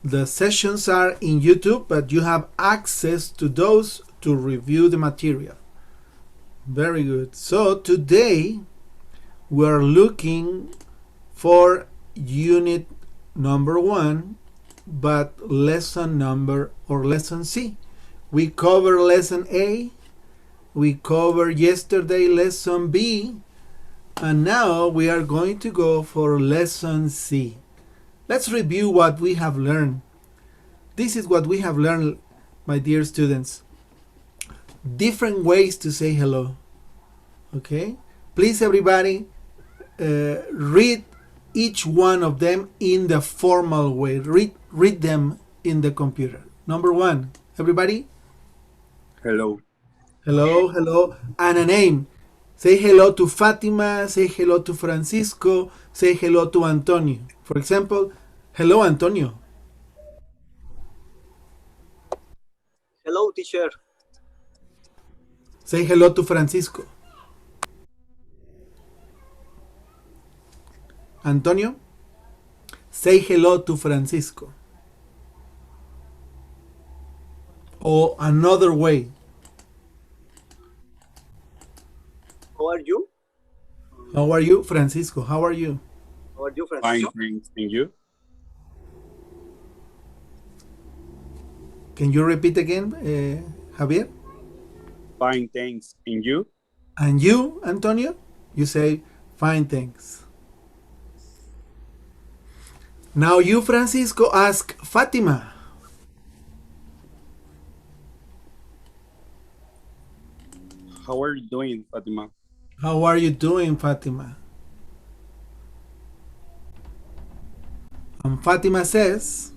The sessions are in YouTube, but you have access to those to review the material. Very good. So today we're looking for unit number 1, but lesson number or lesson C. We covered lesson A, we covered yesterday lesson B, and now we are going to go for lesson C. Let's review what we have learned. This is what we have learned, my dear students. Different ways to say hello. Okay? Please, everybody, read each one of them in the formal way. Read them in the computer. Number 1, everybody. Hello. Hello, hello, and a name. Say hello to Fatima, say hello to Francisco, say hello to Antonio. For example, hello, Antonio. Hello, teacher. Say hello to Francisco. Antonio, say hello to Francisco. Or another way. How are you? How are you, Francisco? How are you? How are you, Fine, Francisco? thanks. And you? Can you repeat again, Javier? Fine, thanks. And you? And you, Antonio? You say, fine, thanks. Now you, Francisco, ask Fatima. How are you doing, Fatima? How are you doing, Fatima? And Fatima says,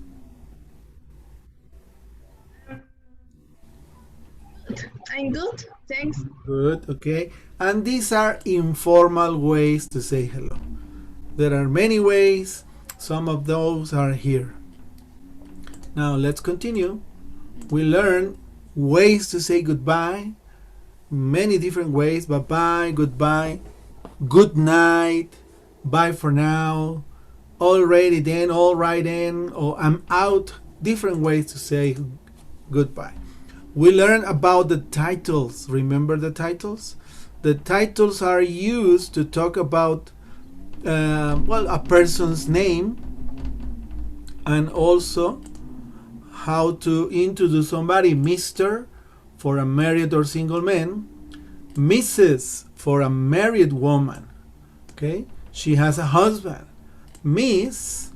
I'm good, thanks. good, okay. And these are informal ways to say hello. There are many ways. Some of those are here. Now let's continue. We learn ways to say goodbye. Many different ways. Bye-bye, goodbye, good night, bye for now, already then, all right then, or I'm out. Different ways to say goodbye. We learn about the titles. Remember the titles? The titles are used to talk about a person's name, and also how to introduce somebody. Mr. for a married or single man, Mrs. for a married woman. Okay, she has a husband. Miss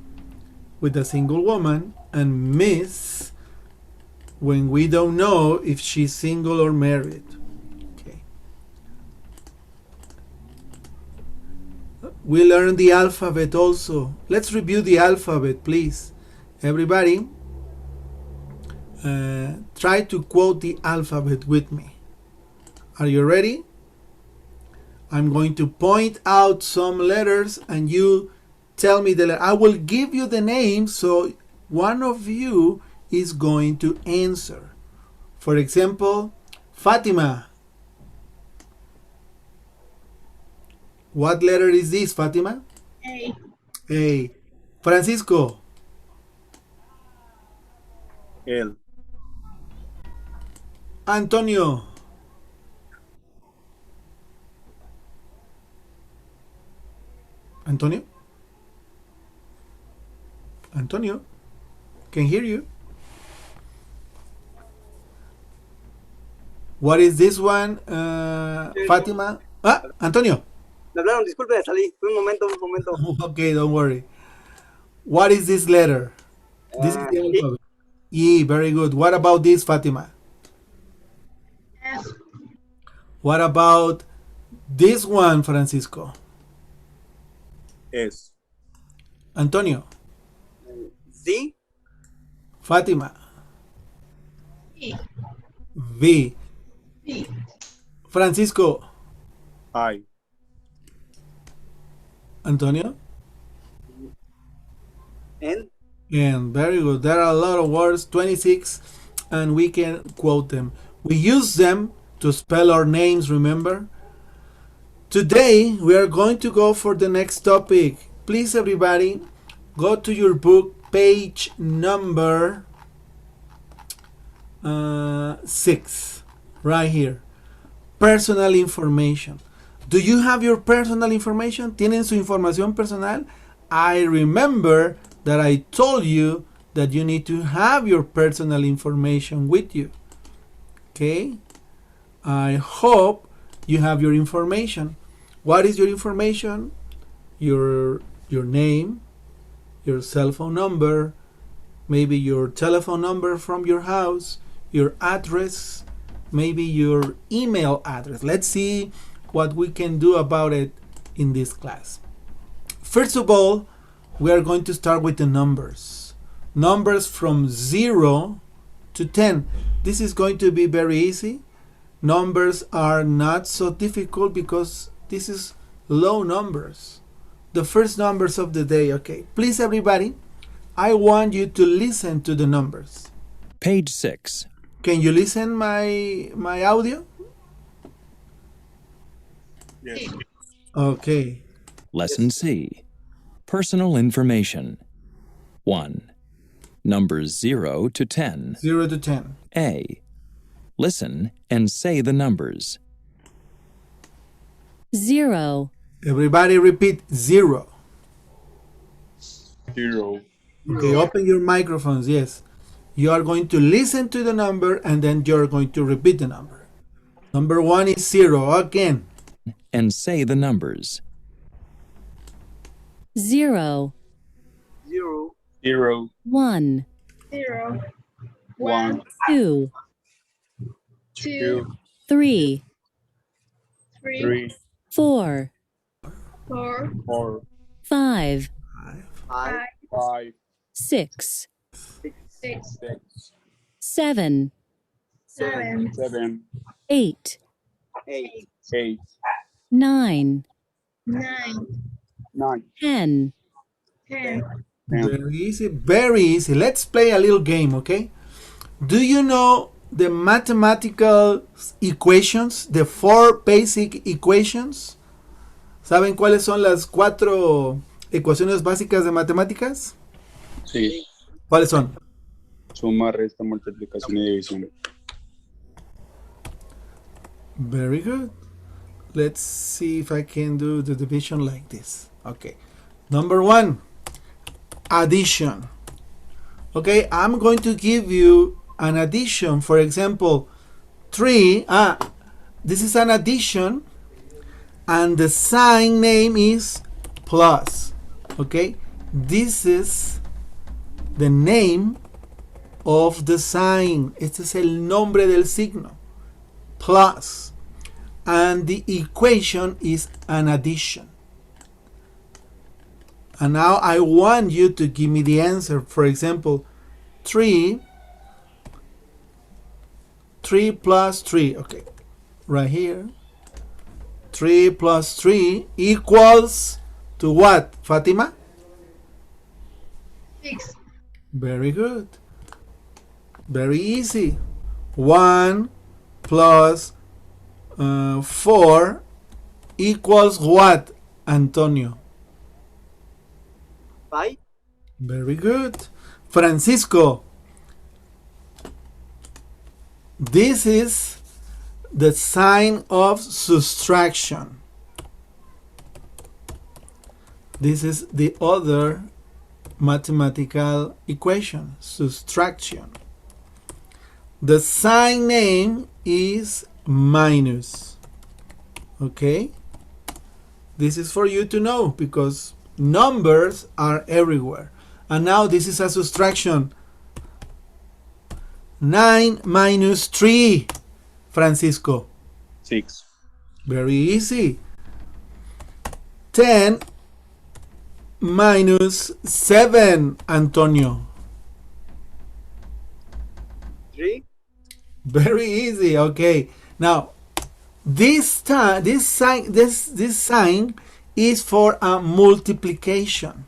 with a single woman, and Miss when we don't know if she's single or married. Okay. We learn the alphabet also. Let's review the alphabet, please. Everybody, try to quote the alphabet with me. Are you ready? I'm going to point out some letters and you tell me the letter. I will give you the name, so one of you is going to answer. For example, Fatima. What letter is this, Fatima? A. A. Francisco. L. Antonio. Antonio? Antonio? Can hear you. What is this one? Fatima? Ah, Antonio. Me hablaron, disculpe, salí. Un momento, un momento. Okay, don't worry. What is this letter? This is the alphabet. E, very good. What about this, Fatima? F. What about this one, Francisco? S. Antonio? Z. Fatima? E. V. B. Francisco? I. Antonio? N. And very good. There are a lot of words, 26, and we can quote them. We use them to spell our names, remember? Today, we are going to go for the next topic. Please, everybody, go to your book page number 6, right here. Personal information. Do you have your personal information? ¿Tienen su información personal? I remember that I told you that you need to have your personal information with you. Okay? I hope you have your information. What is your information? Your name, your cell phone number, maybe your telephone number from your house, your address, maybe your email address. Let's see what we can do about it in this class. First of all, we are going to start with the numbers. Numbers from 0 to 10. This is going to be very easy. Numbers are not so difficult because this is low numbers. The first numbers of the day. Okay, please everybody, I want you to listen to the numbers. Page 6. Can you listen my audio? Yes. Okay. Lesson C. Personal information. 1. Numbers 0 to 10. 0 to 10. A. Listen and say the numbers. 0, Everybody repeat 0. 0. Okay, open your microphones. Yes. You are going to listen to the number and then you're going to repeat the number. Number 1 is 0. Again. And say the numbers. 0, 0, 0. 1, 0, 1. 2, 2, 3, 3, 3. 4, 4, 4. 5, 5, 5. 6, 6, 6. 7, 7, 7. 8, 8, 8. 9, 9, 9. 10, 10, 10. Very easy. Very easy. Let's play a little game, okay? Do you know the mathematical equations? The 4 basic equations? ¿Saben cuáles son las 4 ecuaciones básicas de matemáticas? Sí. ¿Cuáles son? Suma, resta, multiplicación y división. Very good. Let's see if I can do the division like this. Okay. Number 1, addition. Okay, I'm going to give you an addition. For example, 3. This is an addition and the sign name is plus. Okay, this is the name of the sign. Este es el nombre del signo. Plus. And the equation is an addition. And now I want you to give me the answer. For example, 3 plus 3. Okay, right here. 3 plus 3 equals to what, Fatima? 6, Very good. Very easy. 1 plus 4 equals what, Antonio? 5, Very good. Francisco, this is the sign of subtraction. This is the other mathematical equation, subtraction. The sign name is minus. Okay? This is for you to know because numbers are everywhere. And now this is a subtraction. 9 minus 3, Francisco. 6. Very easy. 10 minus 7, Antonio. 3, Very easy. Okay. Now, this sign is for a multiplication.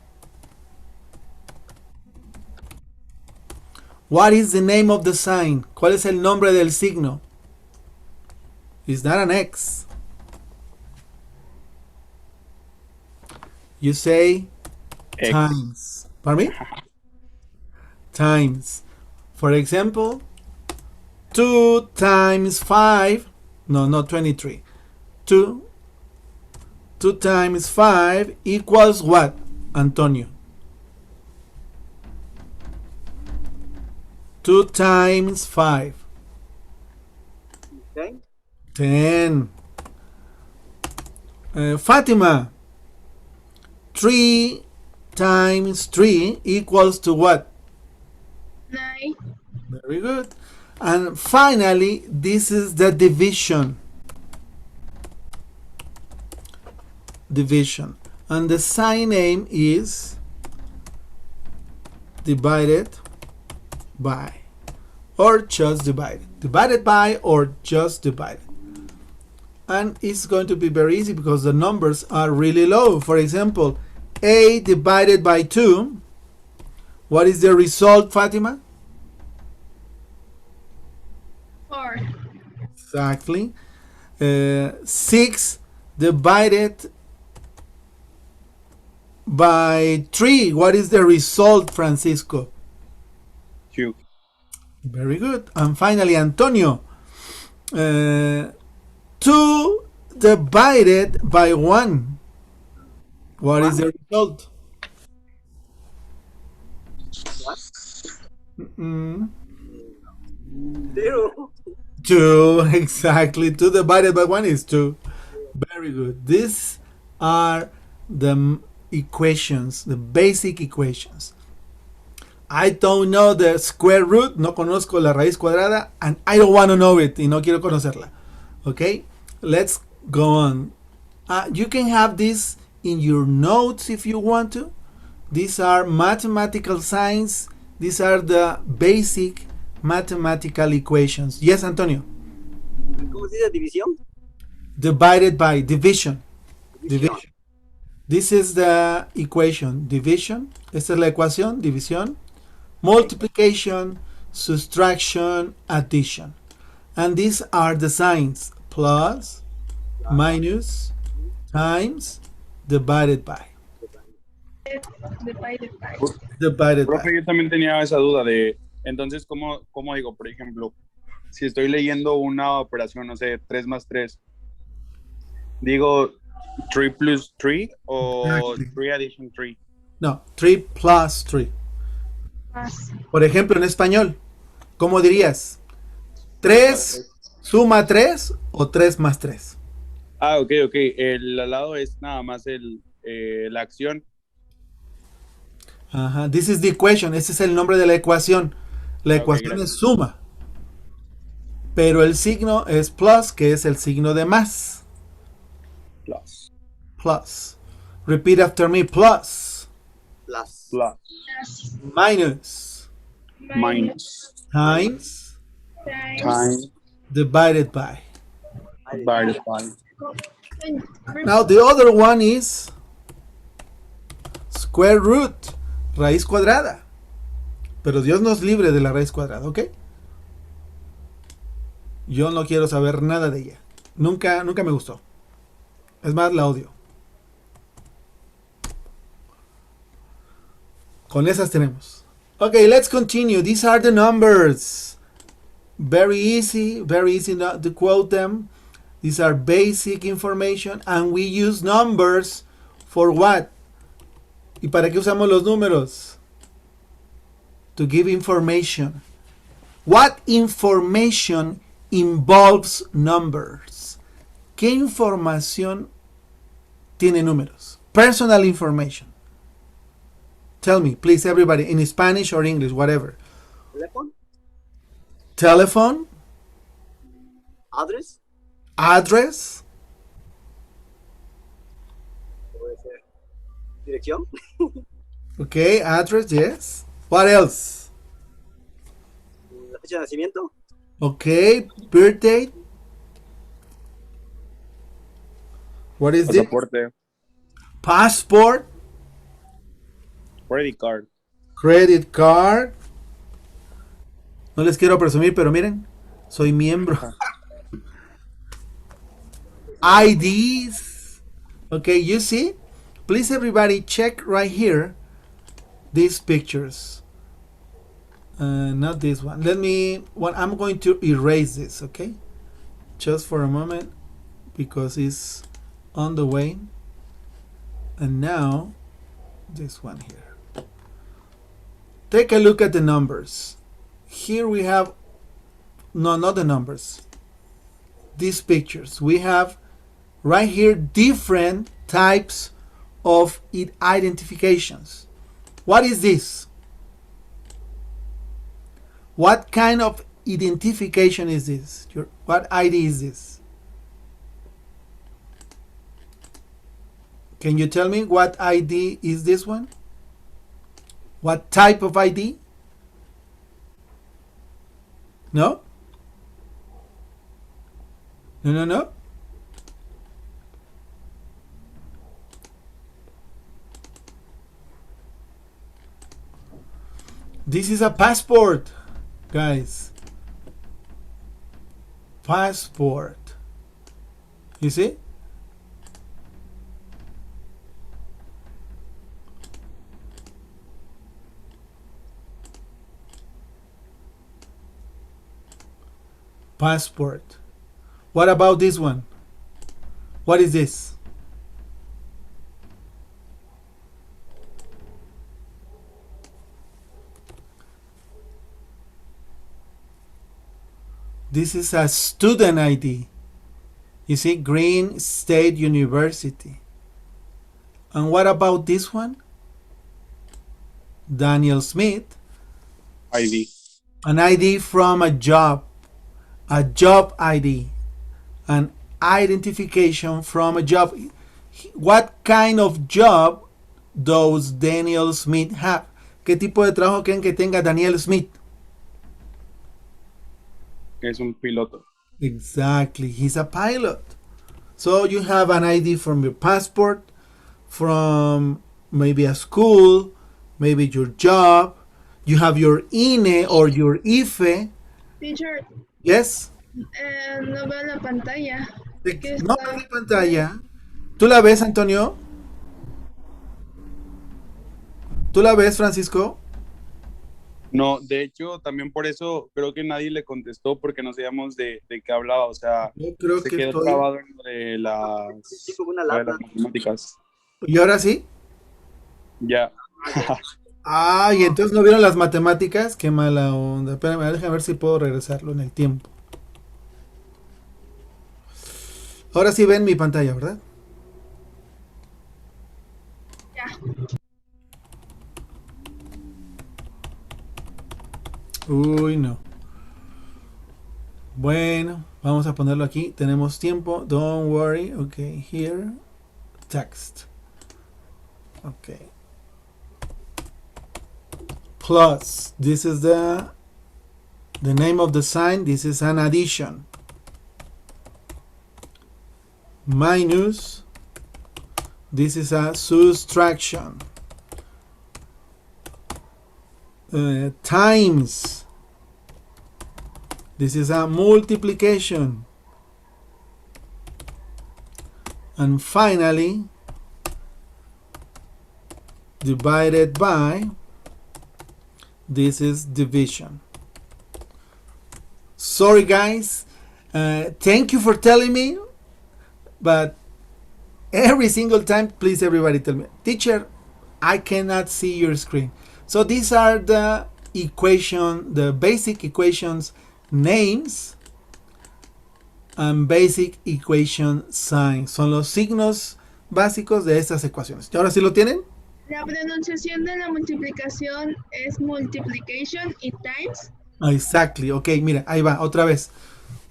What is the name of the sign? ¿Cuál es el nombre del signo? It's not an X. You say X. times. Pardon me? times. For example, 2 times 5, no, not 23. 2 times 5 equals what, Antonio? 2 times 5. 10. 10. Fatima, 3 times 3 equals to what? 9. Very good. And finally, this is the division. Division. And the sign name is divided by, or just divided. Divided by or just divided. And it's going to be very easy because the numbers are really low. For example, 8 divided by 2. What is the result, Fatima? 4. Exactly. 6 divided by 3. What is the result, Francisco? 2. Very good. And finally, Antonio. 2 divided by 1. What is the result? What? Mm, 0. 2. Exactly. 2 divided by 1 is 2. Very good. These are the equations, the basic equations. I don't know the square root, no conozco la raíz cuadrada, and I don't want to know it, y no quiero conocerla. Okay, let's go on. You can have this in your notes if you want to. These are mathematical signs. These are the basic mathematical equations. Yes, Antonio? ¿Cómo se dice división? Divided by division. División. Division. This is the equation. Division. Esta es la ecuación. División. Multiplication. Subtraction. Addition. And these are the signs. Plus, minus, times, divided by. Divided by. Divided Profe, by. yo también tenía esa duda de, entonces, ¿cómo digo? Por ejemplo, si estoy leyendo una operación, no sé, 3 más 3, digo 3 plus 3 o Exactly. 3 addition 3. No, 3 plus 3. Plus. Por ejemplo, en español, ¿cómo dirías? 3 suma 3 o 3 más 3. Ah, ok. El al lado es nada más la acción. Ajá. This is the equation. Ese es el nombre de la ecuación. La Ok, ecuación gracias. es suma. Pero el signo es plus, que es el signo de más. Plus. Plus. Repeat after me. Plus. Plus. Plus. Plus. Minus. Minus. Times. Time. Divided by. Divided by. Now the other one is square root. Raíz cuadrada. Pero Dios nos libre de la raíz cuadrada, ¿ok? Yo no quiero saber nada de ella. Nunca me gustó. Es más, la odio. Con esas tenemos. Okay, let's continue. These are the numbers. Very easy not to quote them. These are basic information and we use numbers for what? ¿Y para qué usamos los números? To give information. What information involves numbers? ¿Qué información tiene números? Personal information. Tell me, please, everybody, in Spanish or English, whatever. Teléfono. Telephone, Address. address, Puede ser. Dirección. okay, address, yes. What else? La fecha de nacimiento. Okay, birthday. What is this? Pasaporte. Passport, Credit card. credit card. No les quiero presumir, pero miren, soy miembro. IDs. Okay, you see? Please, everybody, check right here these pictures. Not this one. I'm going to erase this, okay? Just for a moment, because it's on the way. And now, this one here. Take a look at the numbers. Here we have, no, not the numbers. These pictures. We have right here different types of identifications. What is this? What kind of identification is this? What ID is this? Can you tell me what ID is this one? What type of ID? No? No. This is a passport, guys. Passport. You see? Passport. What about this one? What is this? This is a student ID. You see, Green State University. And what about this one? Daniel Smith. ID. An ID from a job ID, an identification from a job. What kind of job does Daniel Smith have? ¿Qué tipo de trabajo creen que tenga Daniel Smith? Es un piloto. Exactly, he's a pilot. So you have an ID from your passport, from maybe a school, maybe your job. You have your INE or your IFE. Teacher, Yes. no veo la pantalla. ¿Qué No está? ves la pantalla. ¿Tú la ves, Antonio? ¿Tú la ves, Francisco? No, de hecho, también por eso creo que nadie le contestó porque no sabíamos de qué hablaba. O sea, Yo creo se que quedó estoy... trabado en lo de las, Sí, como una lo de lata. las matemáticas. ¿Y ahora sí? Ya. Ay, entonces no vieron las matemáticas. Qué mala onda. Espérame, déjame ver si puedo regresarlo en el tiempo. Ahora sí ven mi pantalla, ¿verdad? Ya. Uy, no. Bueno, vamos a ponerlo aquí. Tenemos tiempo. Don't worry. Ok, here. Text. Ok. Plus. This is the name of the sign. This is an addition. Minus. This is a subtraction. Times. This is a multiplication. And finally, divided by, this is division. Sorry guys, thank you for telling me, but every single time, please everybody tell me, teacher, I cannot see your screen. So these are the basic equations names and basic equation signs. Son los signos básicos de estas ecuaciones. ¿Y ahora sí lo tienen? La pronunciación de la multiplicación es multiplication y times. Exactly. Ok, mira, ahí va, otra vez.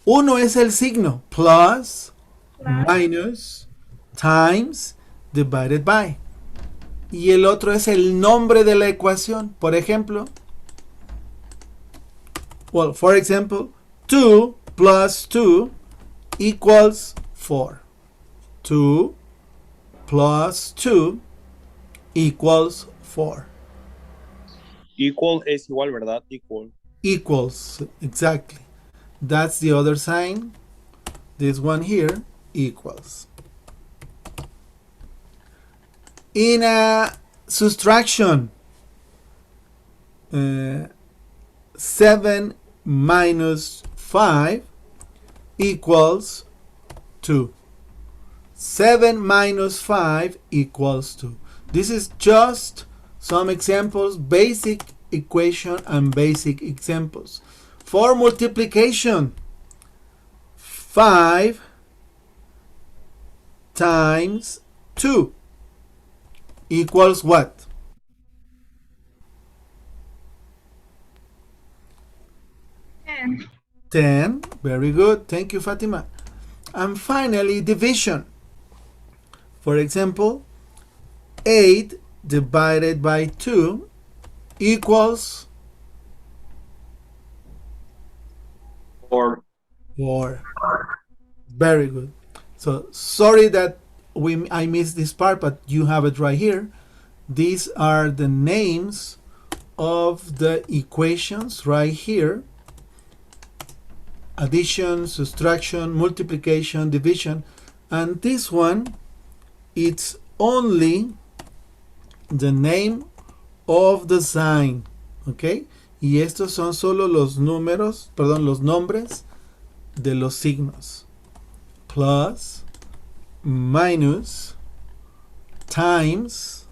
Uno es el signo, plus, minus, times, divided by. Y el otro es el nombre de la ecuación. Por ejemplo, for example, 2 plus 2 equals 4. 2 plus 2 equals 4. Equal es igual, ¿verdad? Equal. Equals, exactly. That's the other sign. This one here, equals. In a subtraction, 7 minus 5 equals 2. 7 minus 5 equals 2. This is just some examples, basic equation and basic examples. For multiplication, 5 times 2 equals what? 10. 10. Very good. Thank you, Fatima. And finally, division. For example, 8 divided by 2 equals 4. 4. Very good. So sorry that I missed this part, but you have it right here. These are the names of the equations right here. Addition, subtraction, multiplication, division. And this one, it's only the name of the sign. ¿Ok? Y estos son solo los números, perdón, los nombres de los signos. Plus, minus, times,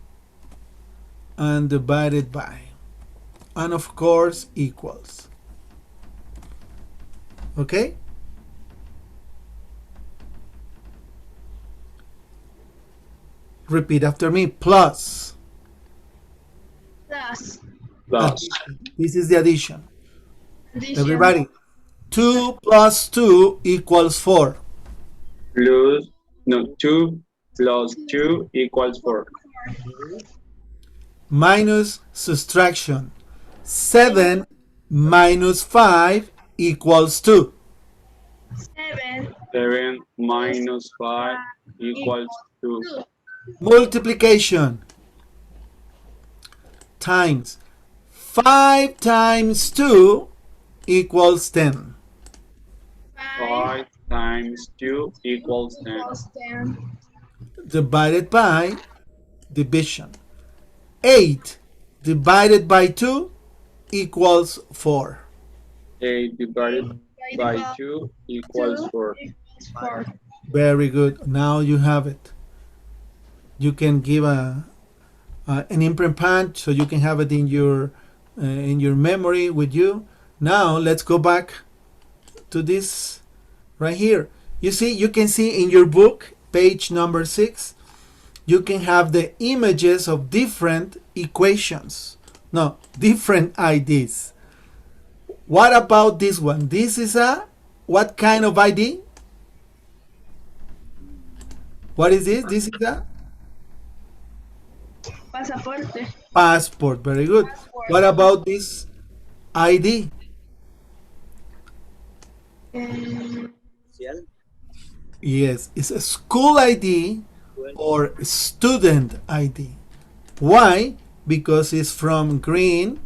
and divided by. And of course, equals. Okay? Repeat after me. Plus. Plus. Plus. This is the addition. Addition. Everybody. 2 plus 2 equals 4. Plus, no, 2 plus 2 equals 4. Minus subtraction. 7 minus 5 equals 2. 7. 7 minus 5 equals 2. 2. Multiplication. Times. 5 times 2 equals 10. 5 times 2 equals 10. Equals 10. Divided by division. 8 divided by 2 equals 4. 8 divided by 2 equals 4. Equals 4. Very good. Now you have it. You can give an imprint punch so you can have it in your memory with you. Now let's go back to this right here. You see, you can see in your book, page number 6, you can have the images of different equations. No, different IDs. What about this one? This is a, what kind of ID? What is this? This is a Pasaporte. passport. Very good. What about this ID? Social. Yes, it's a school ID or student ID. Why? Because it's from Green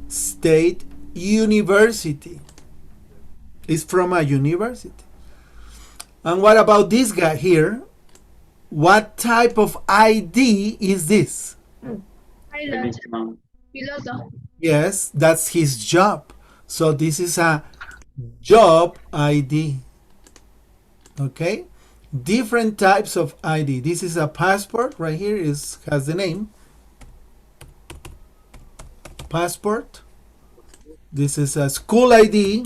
State University. It's from a university. And what about this guy here? What type of ID is this? Pilot. Piloto. Yes, that's his job. So this is a job ID. Okay? Different types of ID. This is a passport right here, has the name. Passport. This is a school ID.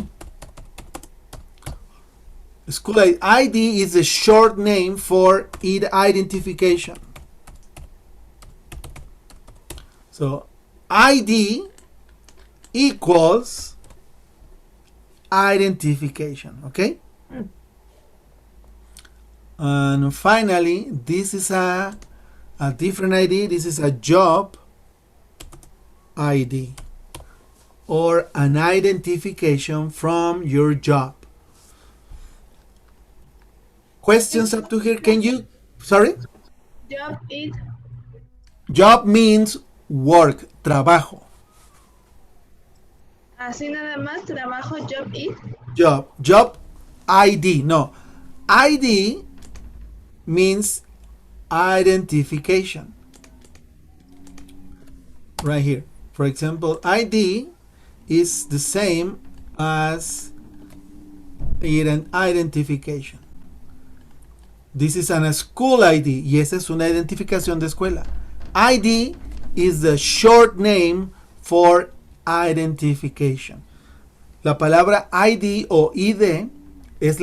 School ID is a short name for identification. So ID equals identification. Okay? And finally, this is a different ID. This is a job ID or an identification from your job. Questions up to here? Can you, sorry? Job it. Job means work, trabajo. Así nada más, trabajo, job it. Job ID, no. ID means identification. Right here. For example, ID is the same as identification. This is a school ID y esa es una identificación de escuela. ID is the short name for identification. La palabra ID o ID es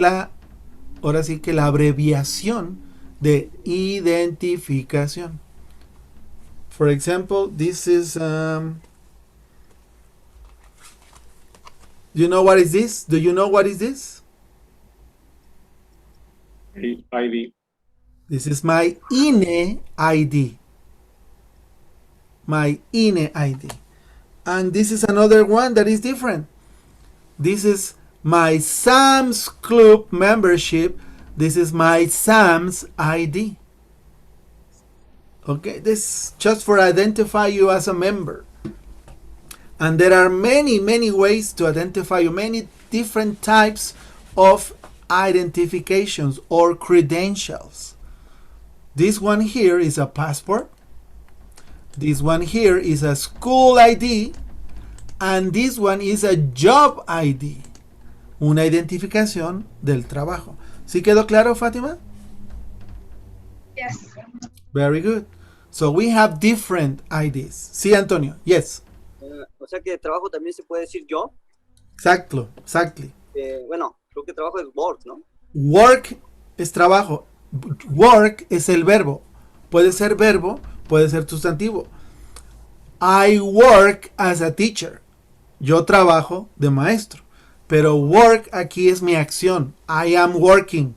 ahora sí que la abreviación de identificación. For example, this is you know what is this? Do you know what is this? ID. This is my INE ID. My INE ID. And this is another one that is different. This is my Sam's Club membership. This is my Sam's ID. Okay, this just for identify you as a member. And there are many ways to identify you, many different types of identifications or credentials. This one here is a passport. This one here is a school ID. And this one is a job ID. Una identificación del trabajo. ¿Sí quedó claro, Fátima? Yes. Very good. So we have different IDs. Sí, Antonio. Yes. O sea que trabajo también se puede decir yo. Exactly. Bueno, creo que trabajo es work, ¿no? Work es trabajo. Work es el verbo. Puede ser verbo, puede ser sustantivo. I work as a teacher. Yo trabajo de maestro. Pero work aquí es mi acción. I am working.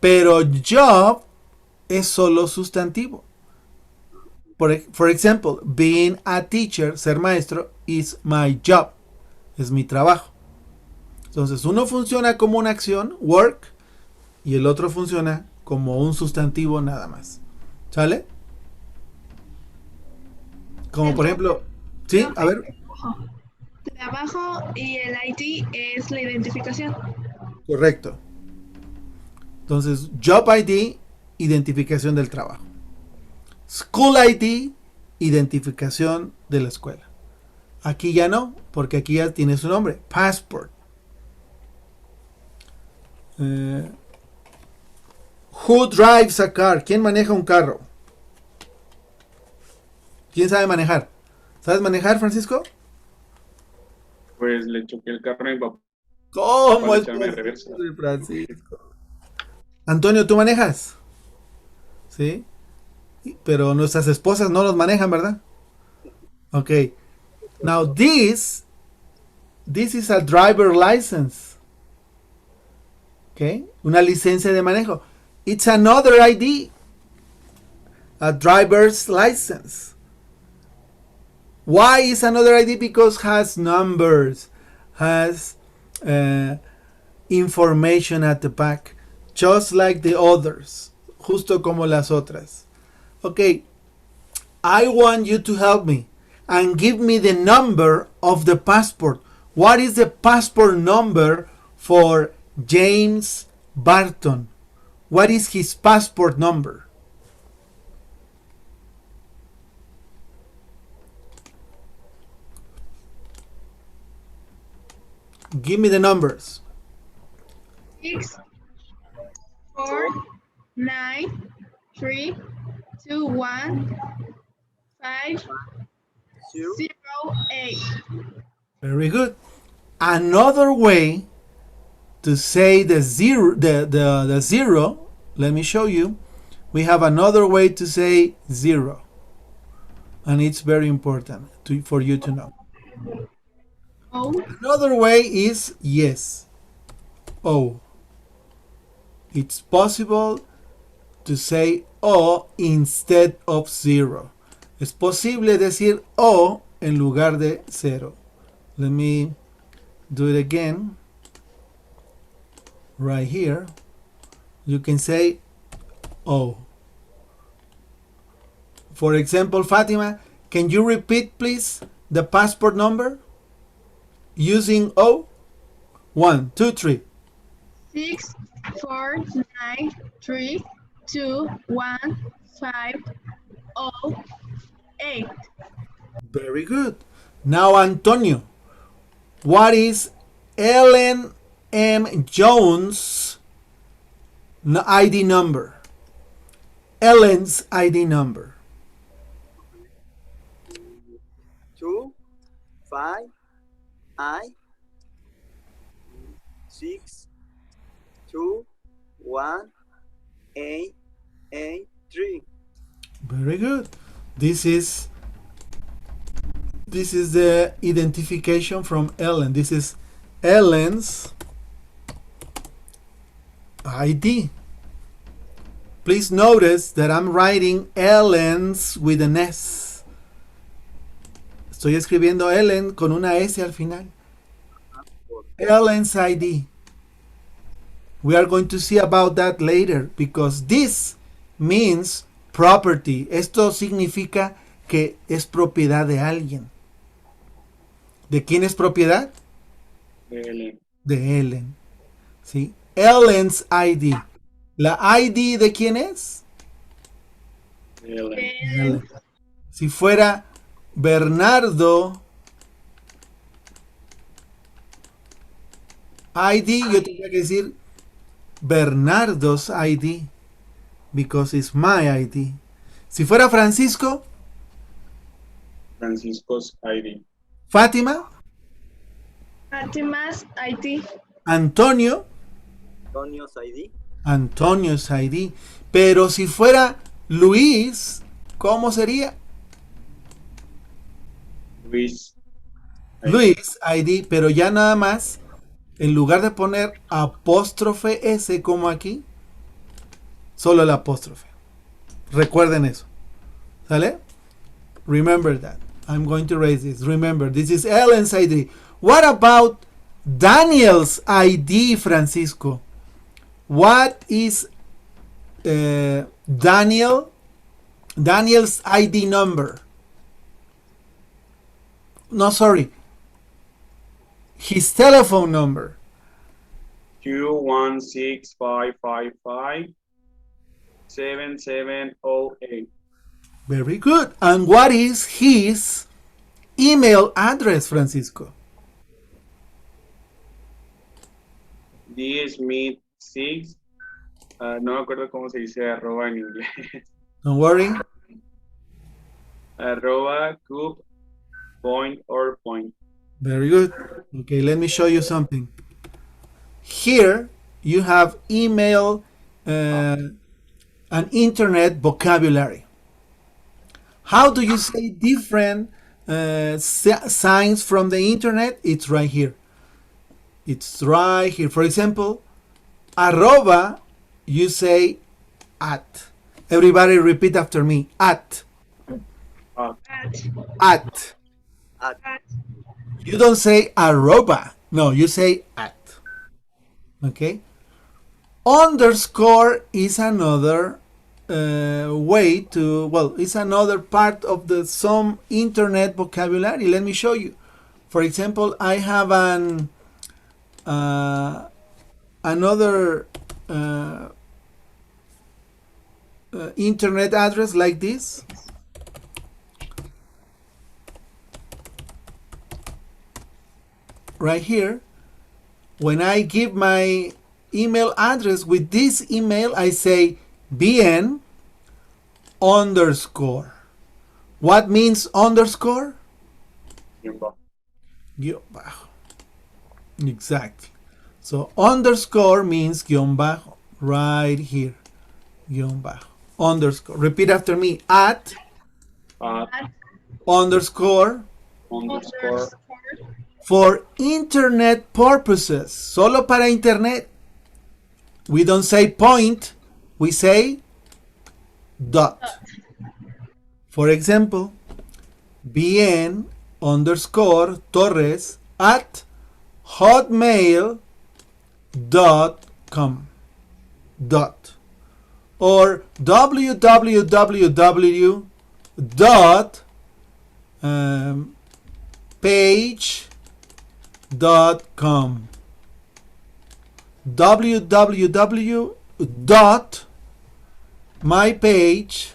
Pero job es solo sustantivo. For example, being a teacher, ser maestro, is my job. Es mi trabajo. Entonces, uno funciona como una acción, work, y el otro funciona como un sustantivo nada más. ¿Sale? Como por ejemplo, ¿sí? A ver. Trabajo y el ID es la identificación. Correcto. Entonces, job ID, identificación del trabajo. School ID, identificación de la escuela. Aquí ya no, porque aquí ya tiene su nombre, passport. Who drives a car? ¿Quién maneja un carro? ¿Quién sabe manejar? ¿Sabes manejar, Francisco? Pues le choqué el carro a mi papá. ¿Cómo para es echarme de reversa. posible, Francisco? Antonio, ¿tú manejas? ¿Sí? Pero nuestras esposas no los manejan, ¿verdad? Ok. Now this is a driver license. Okay? Una licencia de manejo. It's another ID. A driver's license. Why is another ID? Because has numbers, has information at the back, just like the others, justo como las otras. Okay, I want you to help me and give me the number of the passport. What is the passport number for James Barton? What is his passport number? Give me the numbers. 6, 4, 9, 3, 2, 1, 5, 0, 8. Very good. Another way to say the zero, let me show you. We have another way to say 0. And it's very important for you to know. O. Another way is yes. O. It's possible to say O instead of 0. Es posible decir O en lugar de 0. Let me do it again. Right here. You can say O. For example, Fatima, can you repeat please the passport number? Using O? 1, 2, 3. 6, 4, 9, 3, 2, 1, 5, 0, 8. Very good. Now, Antonio, What is Ellen M. Jones' ID number? Ellen's ID number. 2, 5, I, 6, 2, 1, 8, 8, 3. Very good. This is the identification from Ellen. This is Ellen's ID. Please notice that I'm writing Ellen's with an S. Estoy escribiendo Ellen con una S al final. Ellen's ID. We are going to see about that later because this means property. Esto significa que es propiedad de alguien. ¿De quién es propiedad? De Ellen. De Ellen. ¿Sí? Ellen's ID. ¿La ID de quién es? De Ellen. Ellen. Si fuera Bernardo ID, yo tendría que decir Bernardo's ID because it's my ID. Si fuera Francisco, Francisco's ID. Fátima, Fatima's ID. Antonio, Antonio's ID. Antonio's ID. Pero si fuera Luis, ¿cómo sería? Luis. Luis ID, pero ya nada más, en lugar de poner apóstrofe S como aquí, solo el apóstrofe. Recuerden eso. ¿Sale? Remember that. I'm going to raise this. Remember, this is Ellen's ID. What about Daniel's ID, Francisco? What is Daniel's ID number? No, sorry. His telephone number. 216555778. Very good. And what is his email address, Francisco? dsmith6. No me acuerdo cómo se dice arroba en inglés. Don't worry. Arroba cube point or point. Very good. Okay, let me show you something. Here you have email and internet vocabulary. How do you say different signs from the internet? It's right here. It's right here. For example, arroba, you say at. Everybody repeat after me. At. At. At. At. You don't say arroba. No, you say at. Okay? Underscore is another way to, well, it's another part of the some internet vocabulary. Let me show you. For example, I have another internet address like this. Right here. When I give my email address with this email, I say bn underscore. What means underscore? Guión bajo. Exactly. So underscore means guión bajo. Right here. Guión bajo. Underscore. Repeat after me. At underscore Underscore. for internet purposes. Solo para internet. We don't say point. We say dot. For example, bn underscore Torres at hotmail.com dot or www dot page.com www dot my page,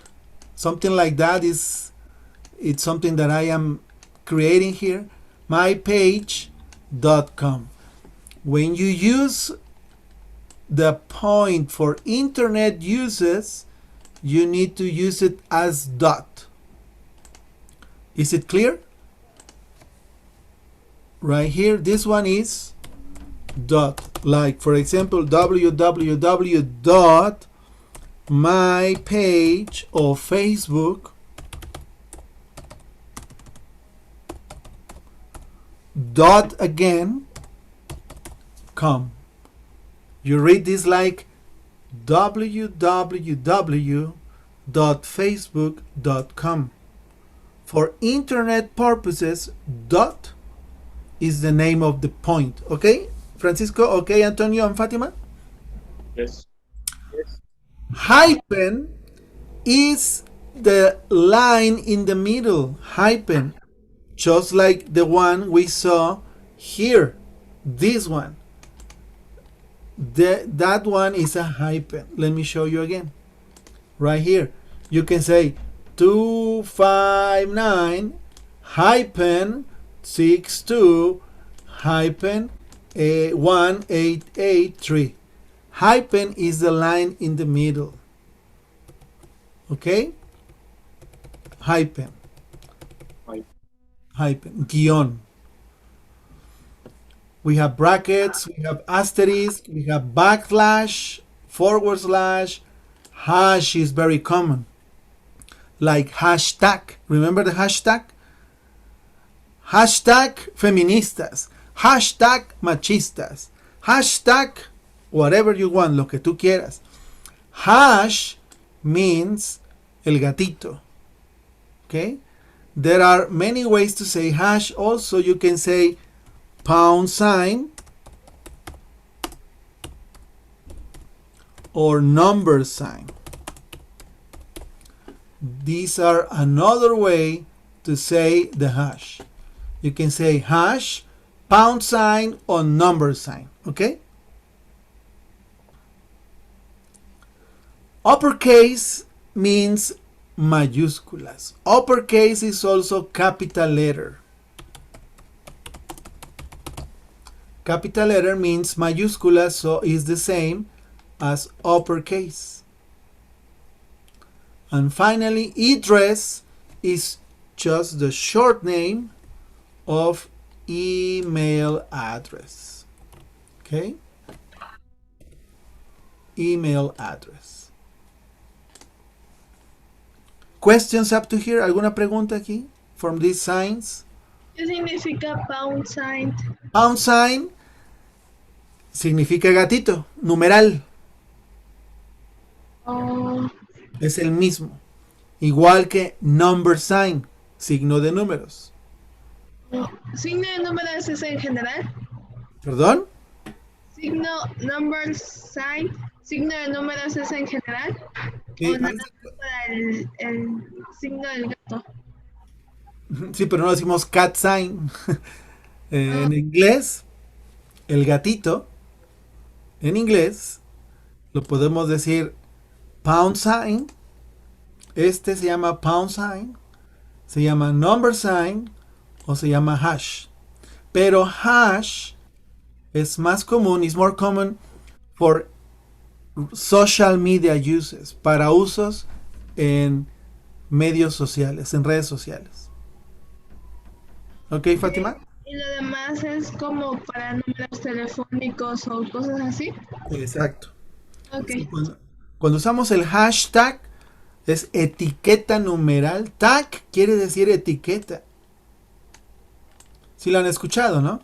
something like that. It's something that I am creating here. My page .com. When you use the point for internet uses, you need to use it as dot. Is it clear? Right here, this one is dot. Like, for example, www.mypage of Facebook dot again com. You read this like www.facebook.com. For internet purposes, dot is the name of the point. Okay, Francisco? Okay, Antonio and Fatima? Yes. Hyphen is the line in the middle. Hyphen. Just like the one we saw here. This one. That one is a hyphen. Let me show you again. Right here. You can say 259 hyphen 62 hyphen 1883. Hyphen is the line in the middle. Okay? Hyphen. Hyphen. Guion. We have brackets, we have asterisk, we have backslash, forward slash. Hash is very common. Like hashtag. Remember the hashtag? Hashtag feministas. Hashtag machistas. Hashtag whatever you want, lo que tú quieras. Hash means el gatito. Okay? There are many ways to say hash. Also, you can say pound sign or number sign. These are another way to say the hash. You can say hash, pound sign, or number sign. Okay? Uppercase means mayúsculas. Uppercase is also capital letter. Capital letter means mayúsculas, so is the same as uppercase. And finally, address is just the short name of email address. Okay? Email address. Questions up to here? ¿Alguna pregunta aquí from these signs? ¿Qué significa pound sign? Pound sign significa gatito, numeral. Oh, Es el mismo. Igual que number sign, signo de números. ¿signo de números es en general? ¿Perdón? ¿Signo, number sign, signo de números es en general? Sí, ¿O nada más para el signo del gato? sí, pero no decimos cat sign. En inglés, el gatito, en inglés, lo podemos decir pound sign. Este se llama pound sign, se llama number sign o se llama hash. Pero hash es más común, is more common for social media uses, para usos en medios sociales, en redes sociales. ¿Ok, Fátima? Y lo demás es como para números telefónicos o cosas así. Exacto. Ok. Cuando usamos el hashtag, es etiqueta numeral. Tag quiere decir etiqueta. Si lo han escuchado, ¿no?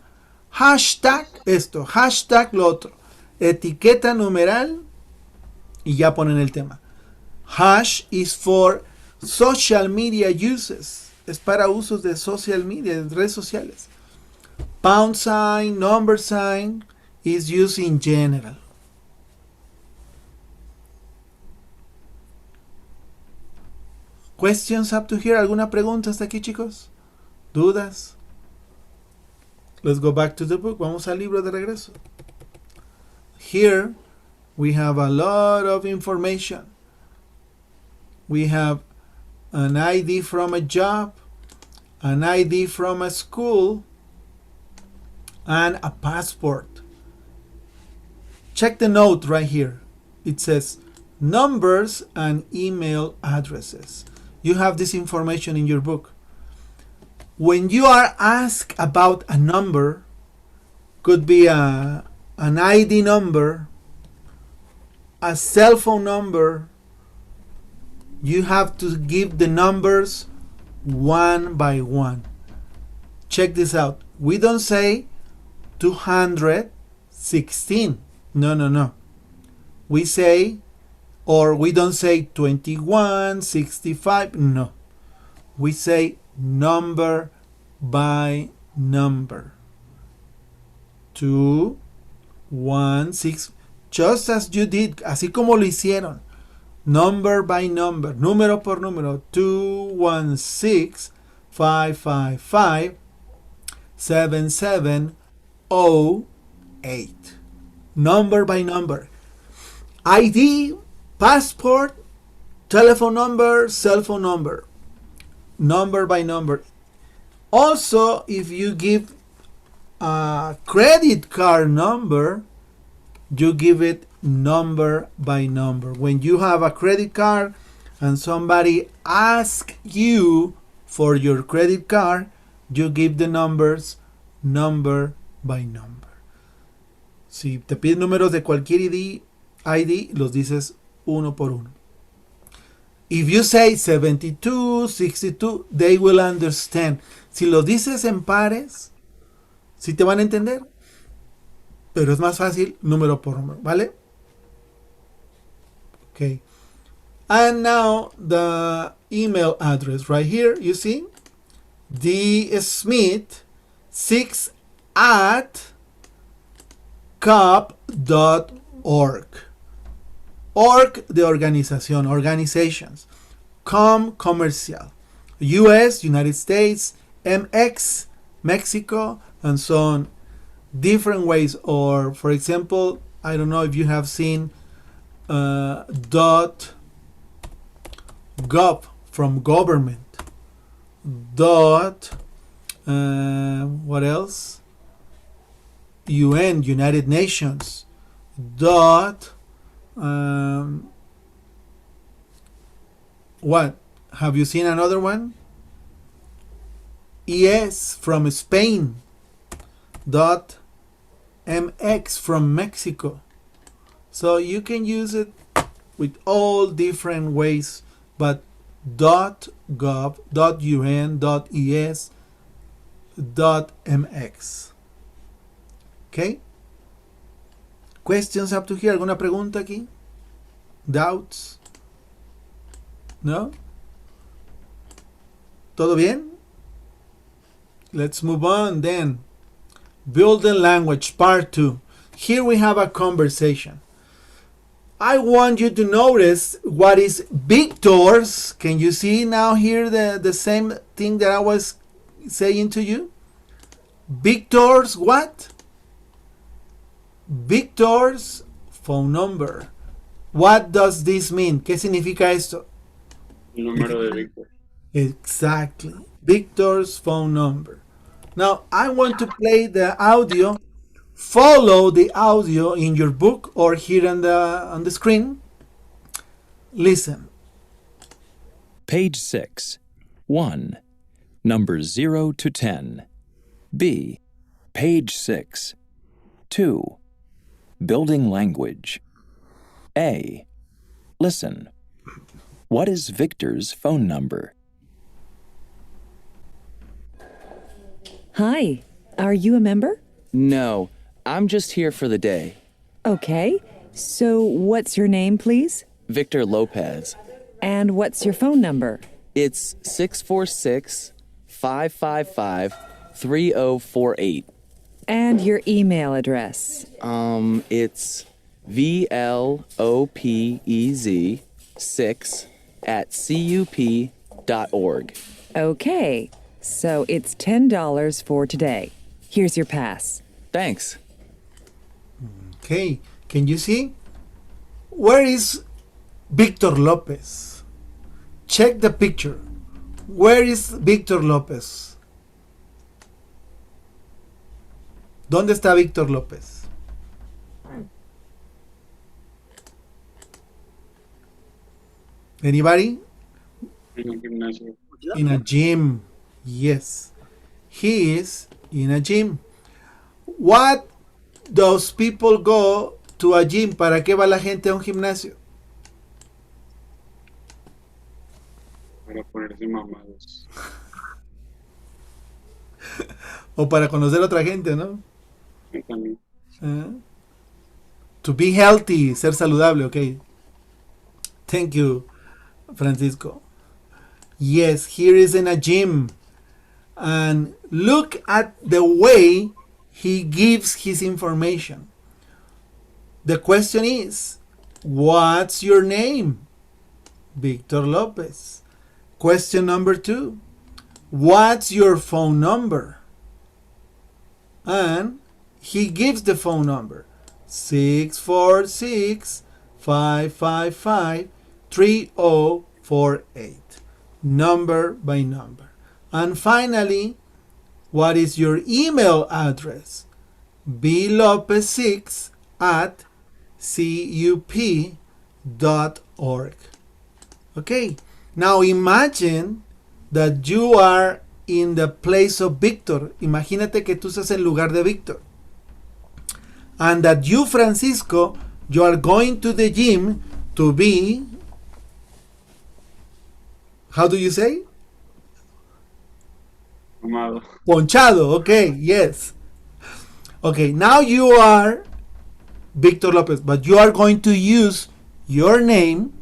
Hashtag esto, hashtag lo otro. Etiqueta numeral y ya ponen el tema. Hash is for social media uses. Es para usos de social media, de redes sociales. Pound sign, number sign is used in general. Questions up to here? ¿Alguna pregunta hasta aquí, chicos? ¿Dudas? Let's go back to the book. Vamos al libro de regreso. Here we have a lot of information. We have an ID from a job, an ID from a school, and a passport. Check the note right here. It says numbers and email addresses. You have this information in your book. When you are asked about a number, could be an ID number, a cell phone number, you have to give the numbers one by one. Check this out. We don't say 216. No. We say, or we don't say 2165. No. We say number by number. 216. Just as you did, así como lo hicieron. Number by number, número por número. 216 555 7708. Number by number. ID, passport, telephone number, cell phone number. Number by number. Also, if you give a credit card number, you give it number by number. When you have a credit card and somebody asks you for your credit card, you give the numbers number by number. Si te piden números de cualquier ID, los dices uno por uno. If you say 72, 62, they will understand. Si lo dices en pares, si te van a entender, pero es más fácil número por número, ¿vale? Okay. And now the email address right here, you see? dsmith6 at cop.org. Org de organización, organizations. Com, comercial. US, United States. MX, Mexico, and so on. Different ways. Or, for example, I don't know if you have seen .gov from government. What else? UN, United Nations. What? Have you seen another one? ES from Spain. MX from Mexico. So you can use it with all different ways, but .gov, .un, .es, .mx. Okay? Questions up to here? ¿Alguna pregunta aquí? Doubts? No? ¿Todo bien? Let's move on then. Building language part 2. Here we have a conversation. I want you to notice what is Victor's. Can you see now here the same thing that I was saying to you? Victor's what? Victor's phone number. What does this mean? ¿Qué significa esto? Número de Víctor. Exactly. Victor's phone number. Now, I want to play the audio. Follow the audio in your book or here on the screen. Listen. Page 6. 1. Numbers 0 to 10. B. Page 6. 2. Building language. A. Listen. What is Victor's phone number? Hi, are you a member? No, I'm just here for the day. Okay, so what's your name, please? Victor Lopez. And what's your phone number? It's 646-555-3048. And your email address? It's VLOPEZ6@cup.org. Okay, so it's $10 for today. Here's your pass. Thanks. Okay, can you see? Where is Victor Lopez? Check the picture. Where is Victor Lopez? ¿Dónde está Víctor López? Anybody? En un gimnasio. In a gym. Yes. He is in a gym. What does people go to a gym? ¿Para qué va la gente a un gimnasio? Para ponerse mamados. O para conocer a otra gente, ¿no? También. To be healthy, ser saludable, ok. Thank you, Francisco. Yes, here is in a gym. And look at the way he gives his information. The question is, what's your name? Victor Lopez. Question number 2. What's your phone number? And he gives the phone number. 646-555-3048. Number by number. And finally, what is your email address? blopez6 at cup.org. Okay, now imagine that you are in the place of Victor. Imagínate que tú estás en lugar de Victor. And that you, Francisco, you are going to the gym to be, how do you say? Mamado. Ponchado, okay, yes. Okay, now you are Victor Lopez, but you are going to use your name,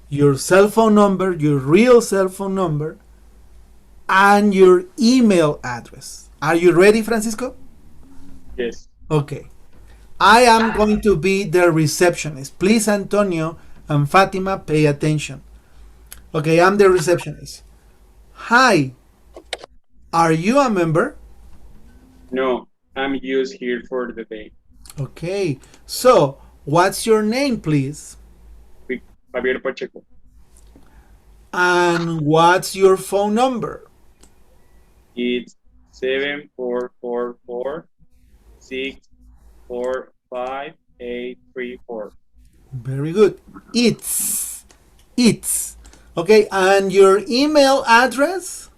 your cell phone number, your real cell phone number, and your email address. Are you ready, Francisco? Yes. Okay. I am going to be the receptionist. Please, Antonio and Fatima, pay attention. Okay, I'm the receptionist. Hi. Are you a member? No, I'm used here for the day. Okay. So, what's your name, please? Javier Pacheco. And what's your phone number? It's 7444645834. Very good. It's. Okay, and your email address?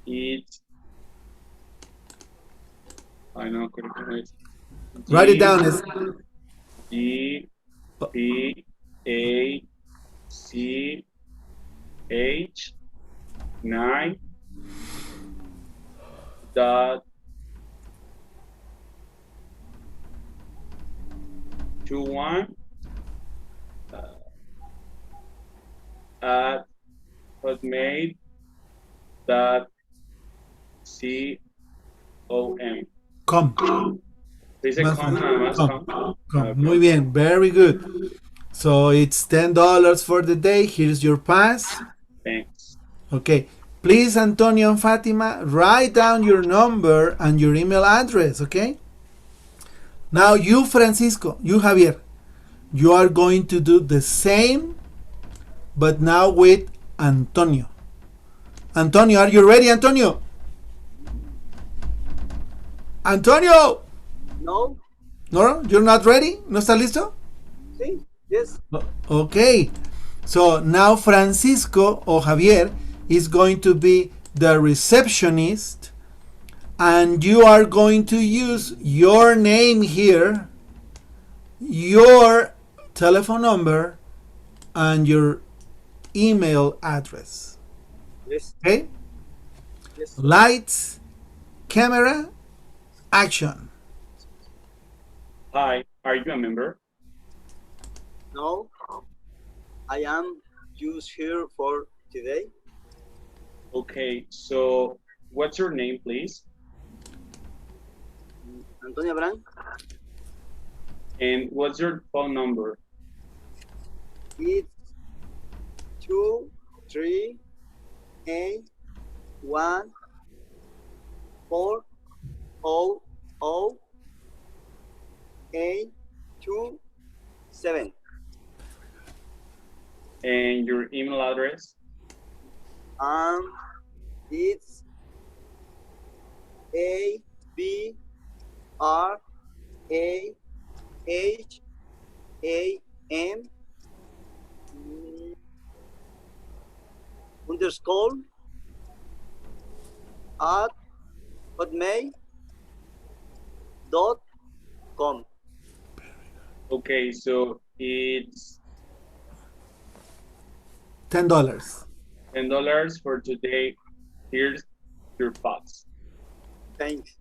It's I know it's Write it down. It's GPACH9 dot 21 at hotmail dot com. com. Dice Más com, fácil. nada más Com. com. Com. Muy bien. Very good. So it's $10 for the day. Here's your pass. Thanks. Okay. Please, Antonio and Fatima, write down your number and your email address, okay? Now you, Francisco, you, Javier, you are going to do the same, but now with Antonio. Antonio, are you ready, Antonio? Antonio! No? No, you're not ready? ¿No estás listo? Sí? Yes. Okay. So now Francisco or Javier is going to be the receptionist, and you are going to use your name here, your telephone number, and your email address. Yes. Okay? Yes. Lights, camera, action. Hi, are you a member? No? I am just here for today. Okay, so what's your name, please? Antonio Abraham. And what's your phone number? It's 2, 3, 8, 1, 4, 0, 0, 8, 2, 7. And your email address? It's A B R A H A M underscore at hotmail.com. Okay, so it's $10. $10 for today. Here's your thoughts. Thanks.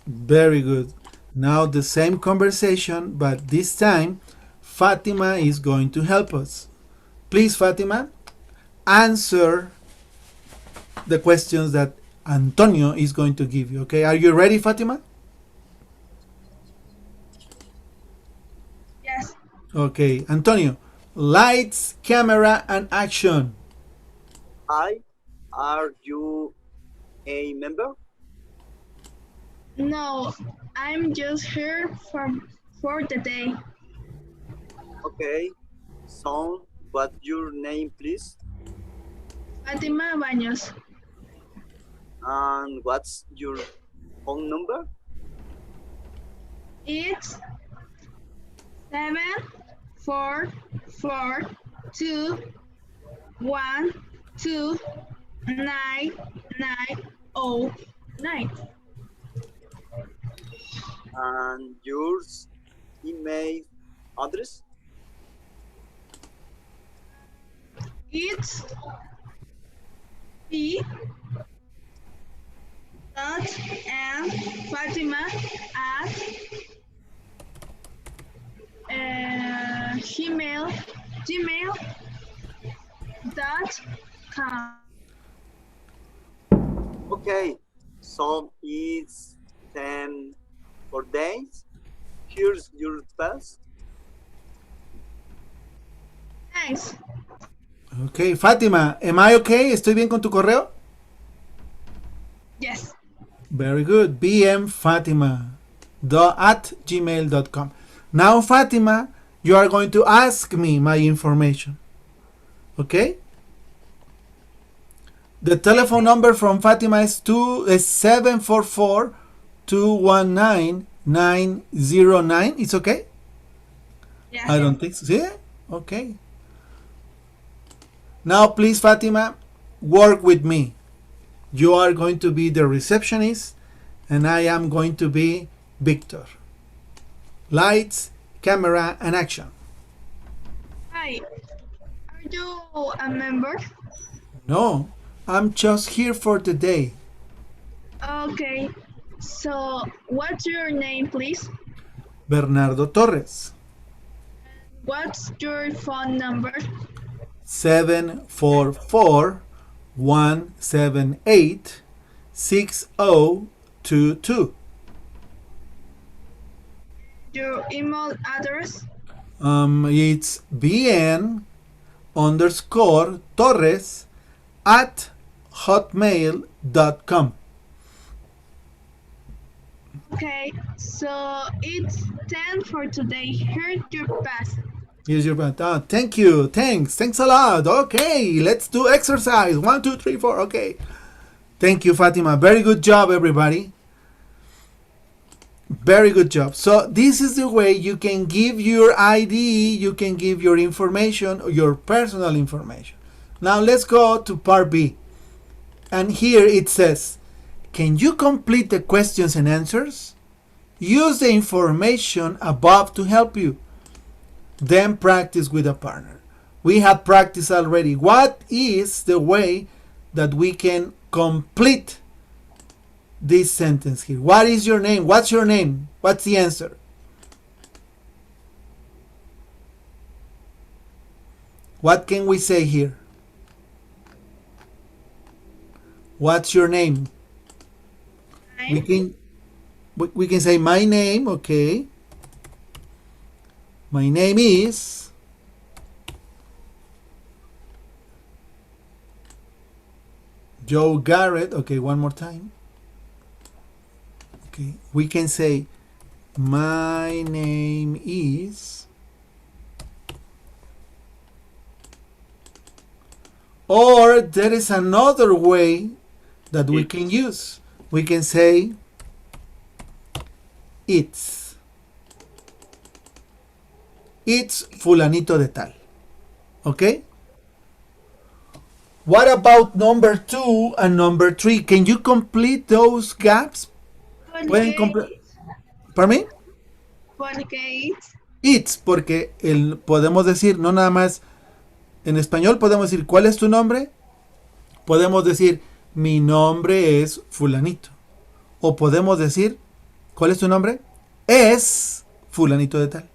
Very good. Now the same conversation, but this time Fatima is going to help us. Please, Fatima, answer the questions that Antonio is going to give you. Okay, are you ready, Fatima? Yes. Okay, Antonio, lights, camera, and action. Hi, are you a member? No, I'm just here for the day. Okay. So, what's your name, please? Fatima Baños. And what's your phone number? It's 74421299909. And your email address? It's P. And Fatima at gmail.com. Okay. So it's 10 for days. Here's your pass. Thanks. Okay, Fatima, am I okay? ¿Estoy bien con tu correo? Yes. Very good. bmfatima@gmail.com. Now, Fatima, you are going to ask me my information. Okay? The telephone number from Fatima is 744-219-909. It's okay? Yes. I don't think so. Yeah? Okay. Now, please, Fatima, work with me. You are going to be the receptionist, and I am going to be Victor. Lights, camera, and action. Hi. Are you a member? No, I'm just here for the day. Okay. So, what's your name, please? Bernardo Torres. What's your phone number? 744-178-6022. Your email address? It's bn_torres@hotmail.com. Okay, so it's 10 for today. Here's your pass. Here's your band. Thank you. Thanks a lot. Okay, let's do exercise. 1, 2, 3, 4. Okay. Thank you, Fatima. Very good job, everybody. Very good job. So this is the way you can give your ID, you can give your information, your personal information. Now let's go to part B. And here it says, can you complete the questions and answers? Use the information above to help you. Then practice with a partner. We have practiced already. What is the way that we can complete this sentence here? What is your name? What's your name? What's the answer? What can we say here? What's your name? We can say my name, okay. My name is Joe Garrett. Okay, one more time. Okay, we can say my name is, or there is another way that we can use. we can say it's. It's fulanito de tal. Okay? What about number 2 and number 3? Can you complete those gaps? ¿Pueden ¿Pardon me? Porque It's, porque podemos decir, no nada más, en español podemos decir, ¿cuál es tu nombre? Podemos decir, mi nombre es fulanito. O podemos decir, ¿cuál es tu nombre? Es fulanito de tal.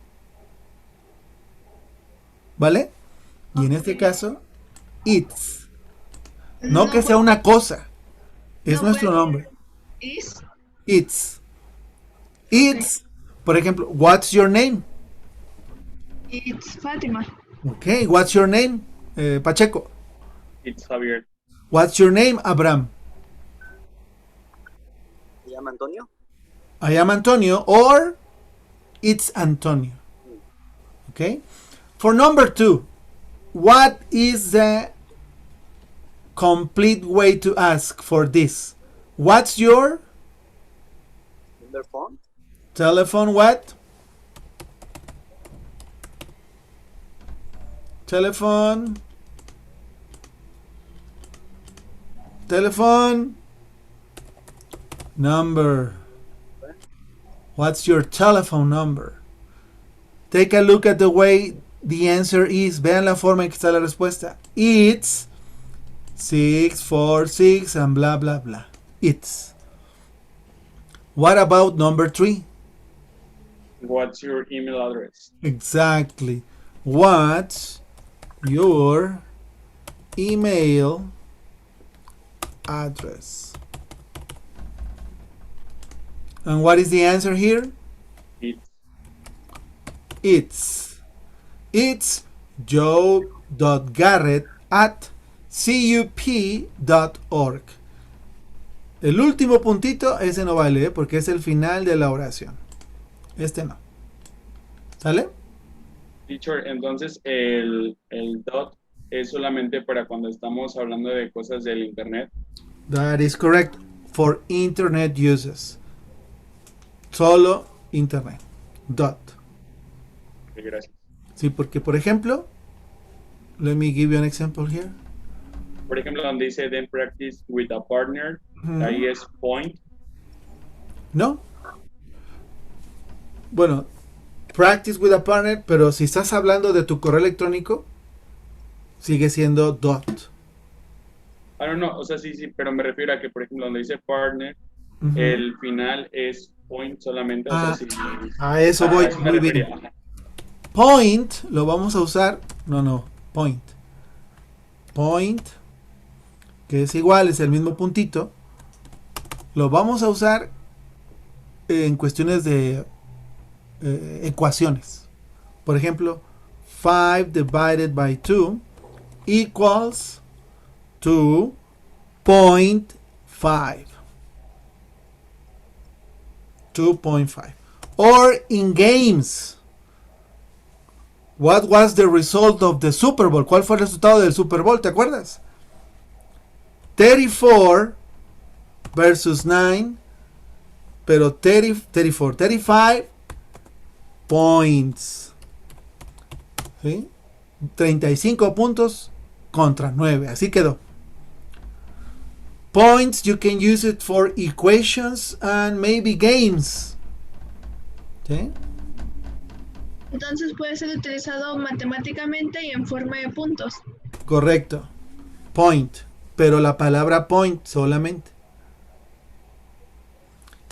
¿Vale? Y en este caso, it's. No que sea una cosa. Es nuestro nombre. Is. It's. It's. Por ejemplo, what's your name? It's Fátima. Okay, what's your name? Pacheco. It's Javier. What's your name, Abraham? ¿Se llama Antonio? I am Antonio, or it's Antonio. Okay? For number 2, what is the complete way to ask for this? What's your Number phone? telephone? What? Telephone. Telephone number. What's your telephone number? Take a look at the way the answer is. Vean la forma en que está la respuesta. It's 646 and blah blah blah. It's. What about number 3? What's your email address? Exactly. What's your email address? And what is the answer here? It's joe.garrett@cup.org. El último puntito, ese no vale, porque es el final de la oración. Este no. ¿Sale? Teacher, entonces el dot es solamente para cuando estamos hablando de cosas del internet. That is correct. For internet uses. Solo internet. Dot. Okay, gracias. Sí, porque por ejemplo, let me give you an example here. Por ejemplo, donde dice then practice with a partner, ahí es point. No. Bueno, practice with a partner, pero si estás hablando de tu correo electrónico, sigue siendo dot. I don't know, o sea, sí, pero me refiero a que, por ejemplo, donde dice partner, el final es point solamente. O sea, sí, a eso voy. eso me Muy bien. refería. Ajá. Point lo vamos a usar. No. Point. Point. Que es igual, es el mismo puntito. Lo vamos a usar en cuestiones de ecuaciones. Por ejemplo, 5 divided by 2 equals 2.5. 2.5. Or in games, what was the result of the Super Bowl? ¿Cuál fue el resultado del Super Bowl? ¿Te acuerdas? 34 versus 9, pero 35 points. ¿Sí? 35 puntos contra 9. Así quedó. Points, you can use it for equations and maybe games. ¿Sí? Entonces puede ser utilizado matemáticamente y en forma de puntos. Correcto. Point. Pero la palabra point solamente.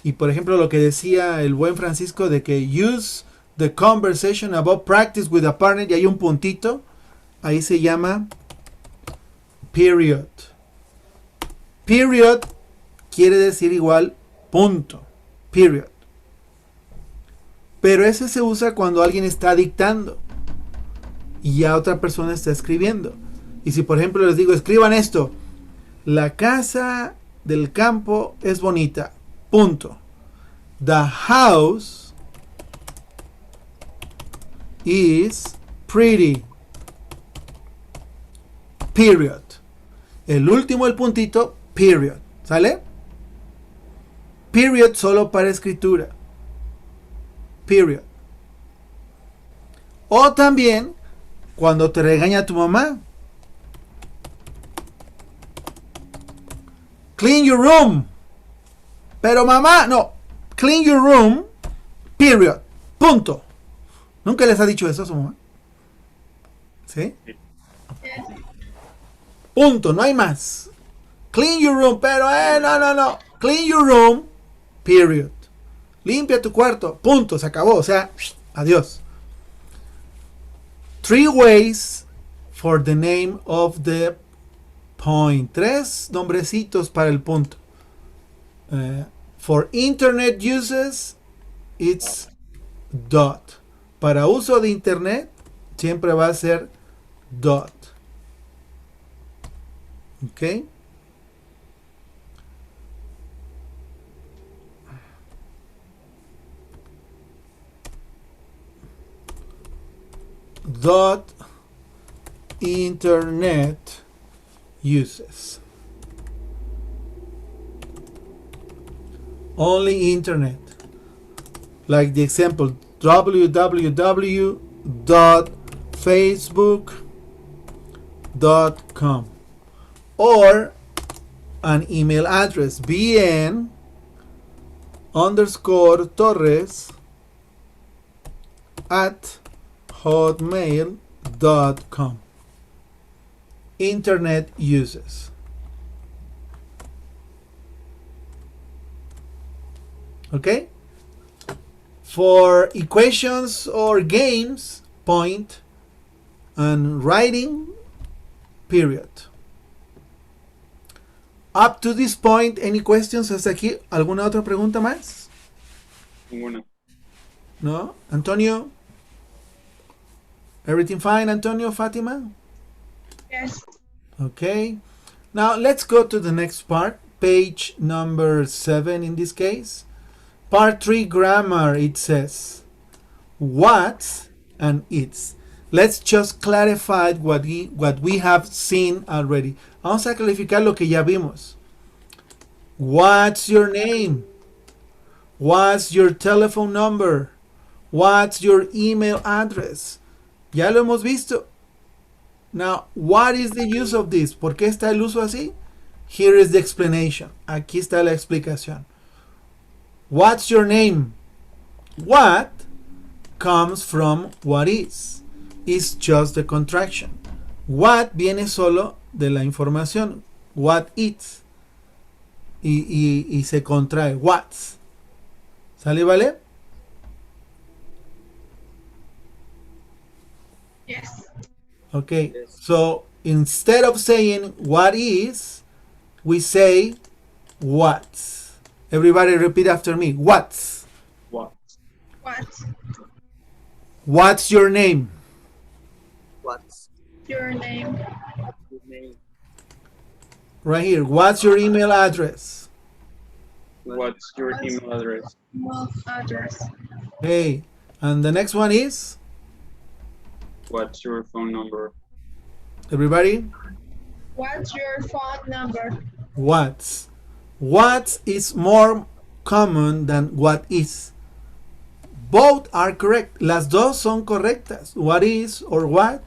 Y por ejemplo lo que decía el buen Francisco de que use the conversation about practice with a partner y hay un puntito. Ahí se llama period. Period quiere decir igual punto. Period. Pero ese se usa cuando alguien está dictando y ya otra persona está escribiendo. Y si por ejemplo les digo, escriban esto. La casa del campo es bonita. Punto. The house is pretty. Period. El último, el puntito, period. ¿Sale? Period solo para escritura. Period. O también cuando te regaña tu mamá. Clean your room. Pero mamá, no. Clean your room. Period. Punto. ¿Nunca les ha dicho eso a su mamá? ¿Sí? Punto, no hay más. Clean your room, pero no. Clean your room. Period. Limpia tu cuarto. Punto, se acabó. O sea, adiós. 3 ways for the name of the point. 3 nombrecitos para el punto. For internet uses, it's dot. Para uso de internet, siempre va a ser dot. ¿Ok? Dot internet uses. Only internet. Like the example www.facebook.com or an email address bn_torres@hotmail.com. Internet uses. Okay? For equations or games, point, and writing, period. Up to this point, any questions hasta aquí? ¿Alguna otra pregunta más? Ninguna. No? Antonio? Everything fine, Antonio, Fatima? Yes. Okay. Now let's go to the next part. Page number 7 in this case. Part 3 grammar, it says what and it's. Let's just clarify what we have seen already. Vamos a clarificar lo que ya vimos. What's your name? What's your telephone number? What's your email address? Ya lo hemos visto. Now, what is the use of this? ¿Por qué está el uso así? Here is the explanation. Aquí está la explicación. What's your name? What comes from what is. Is just the contraction. What viene solo de la información. What is. Y se contrae. What's. ¿Sale, vale? Yes. Okay. So instead of saying what is, we say what's. Everybody repeat after me. What's. What? What? What's your name? What's Your name. your name? Right here. What's your email address? What's your email address? Email address. Hey. And the next one is? What's your phone number? Everybody? What's your phone number? What's. What is more common than what is. Both are correct. Las dos son correctas. What is or what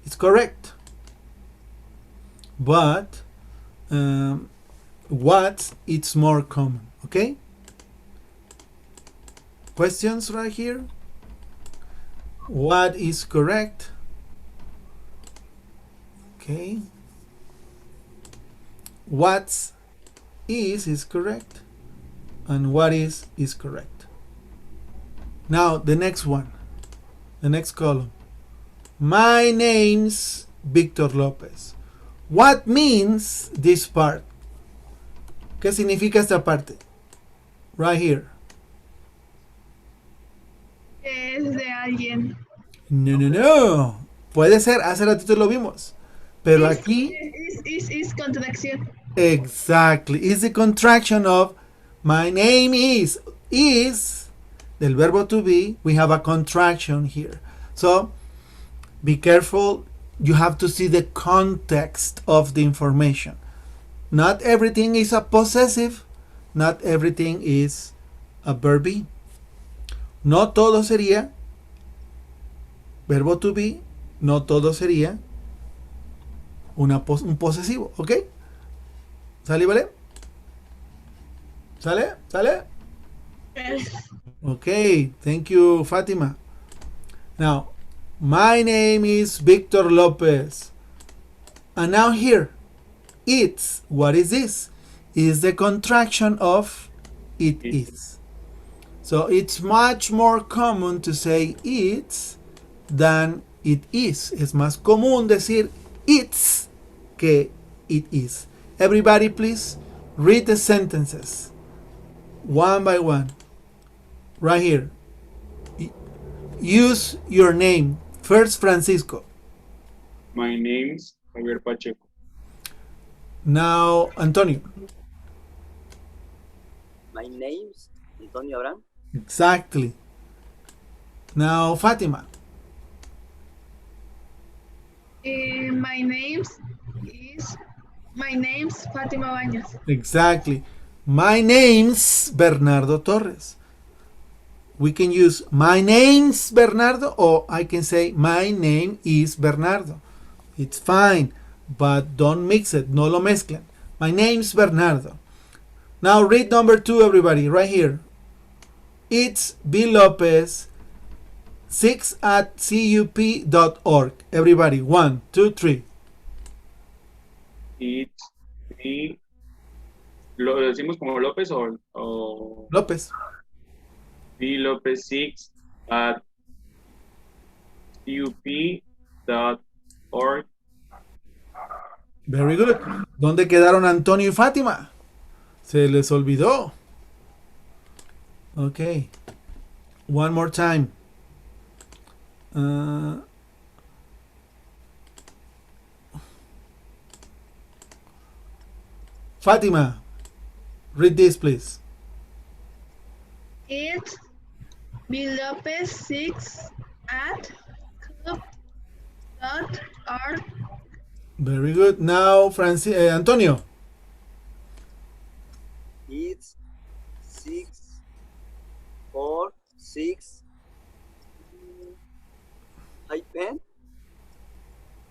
is correct. But what is more common. Okay? Questions right here? What is correct? Okay. What's is correct, and what is correct. Now the next one, the next column. My name's Victor Lopez. What means this part? ¿Qué significa esta parte? Right here. Es de alguien. No. Puede ser, hace ratito lo vimos. Pero aquí Es contracción. exactly. It's the contraction of my name is. Is del verbo to be. We have a contraction here. So be careful. You have to see the context of the information. Not everything is a possessive. not everything is a verb be. No todo sería verbo to be, no todo sería un posesivo, ¿ok? ¿Sale, vale? ¿Sale? ¿Sale? Yes. Okay, thank you, Fatima. Now, my name is Victor Lopez. And now here, it's, what is this? Is the contraction of it is. So it's much more common to say it's than it is. Es más común decir it's que it is. Everybody please read the sentences one by one. Right here. Use your name. First, Francisco. My name's Javier Pacheco. Now, Antonio. My name's Antonio Abraham. Exactly. Now, Fatima. My name's Fatima Baños. Exactly. My name's Bernardo Torres. We can use my name's Bernardo, or I can say my name is Bernardo. It's fine, but don't mix it. No lo mezclen. My name's Bernardo. Now read number 2, everybody, right here. It's B. Lopez 6 at cup.org. Everybody, 1, 2, 3. It's me. ¿Lo decimos como López o Lopez. B Lopez 6 at cup.org. Very good. ¿Dónde quedaron Antonio y Fátima? Se les olvidó. Okay. One more time. Fatima, read this, please. It's B. Lopez 6 at club.org. Very good. Now, Antonio. It's 6 4 6 hyphen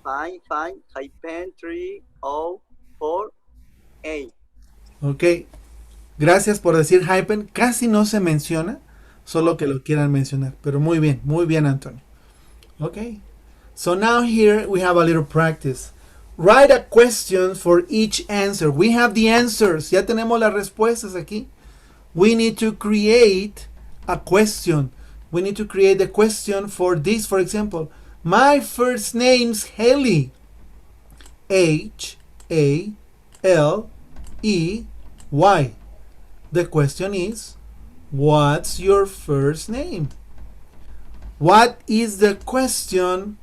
5 5 hyphen 3 0 4 8. Ok. Gracias por decir hyphen. Casi no se menciona, solo que lo quieran mencionar. Pero muy bien, Antonio. Ok. So now here we have a little practice. Write a question for each answer. We have the answers. Ya tenemos las respuestas aquí. We need to create a question. We need to create a question for this, for example. My first name's Haley. Haley. The question is, what's your first name? What is the question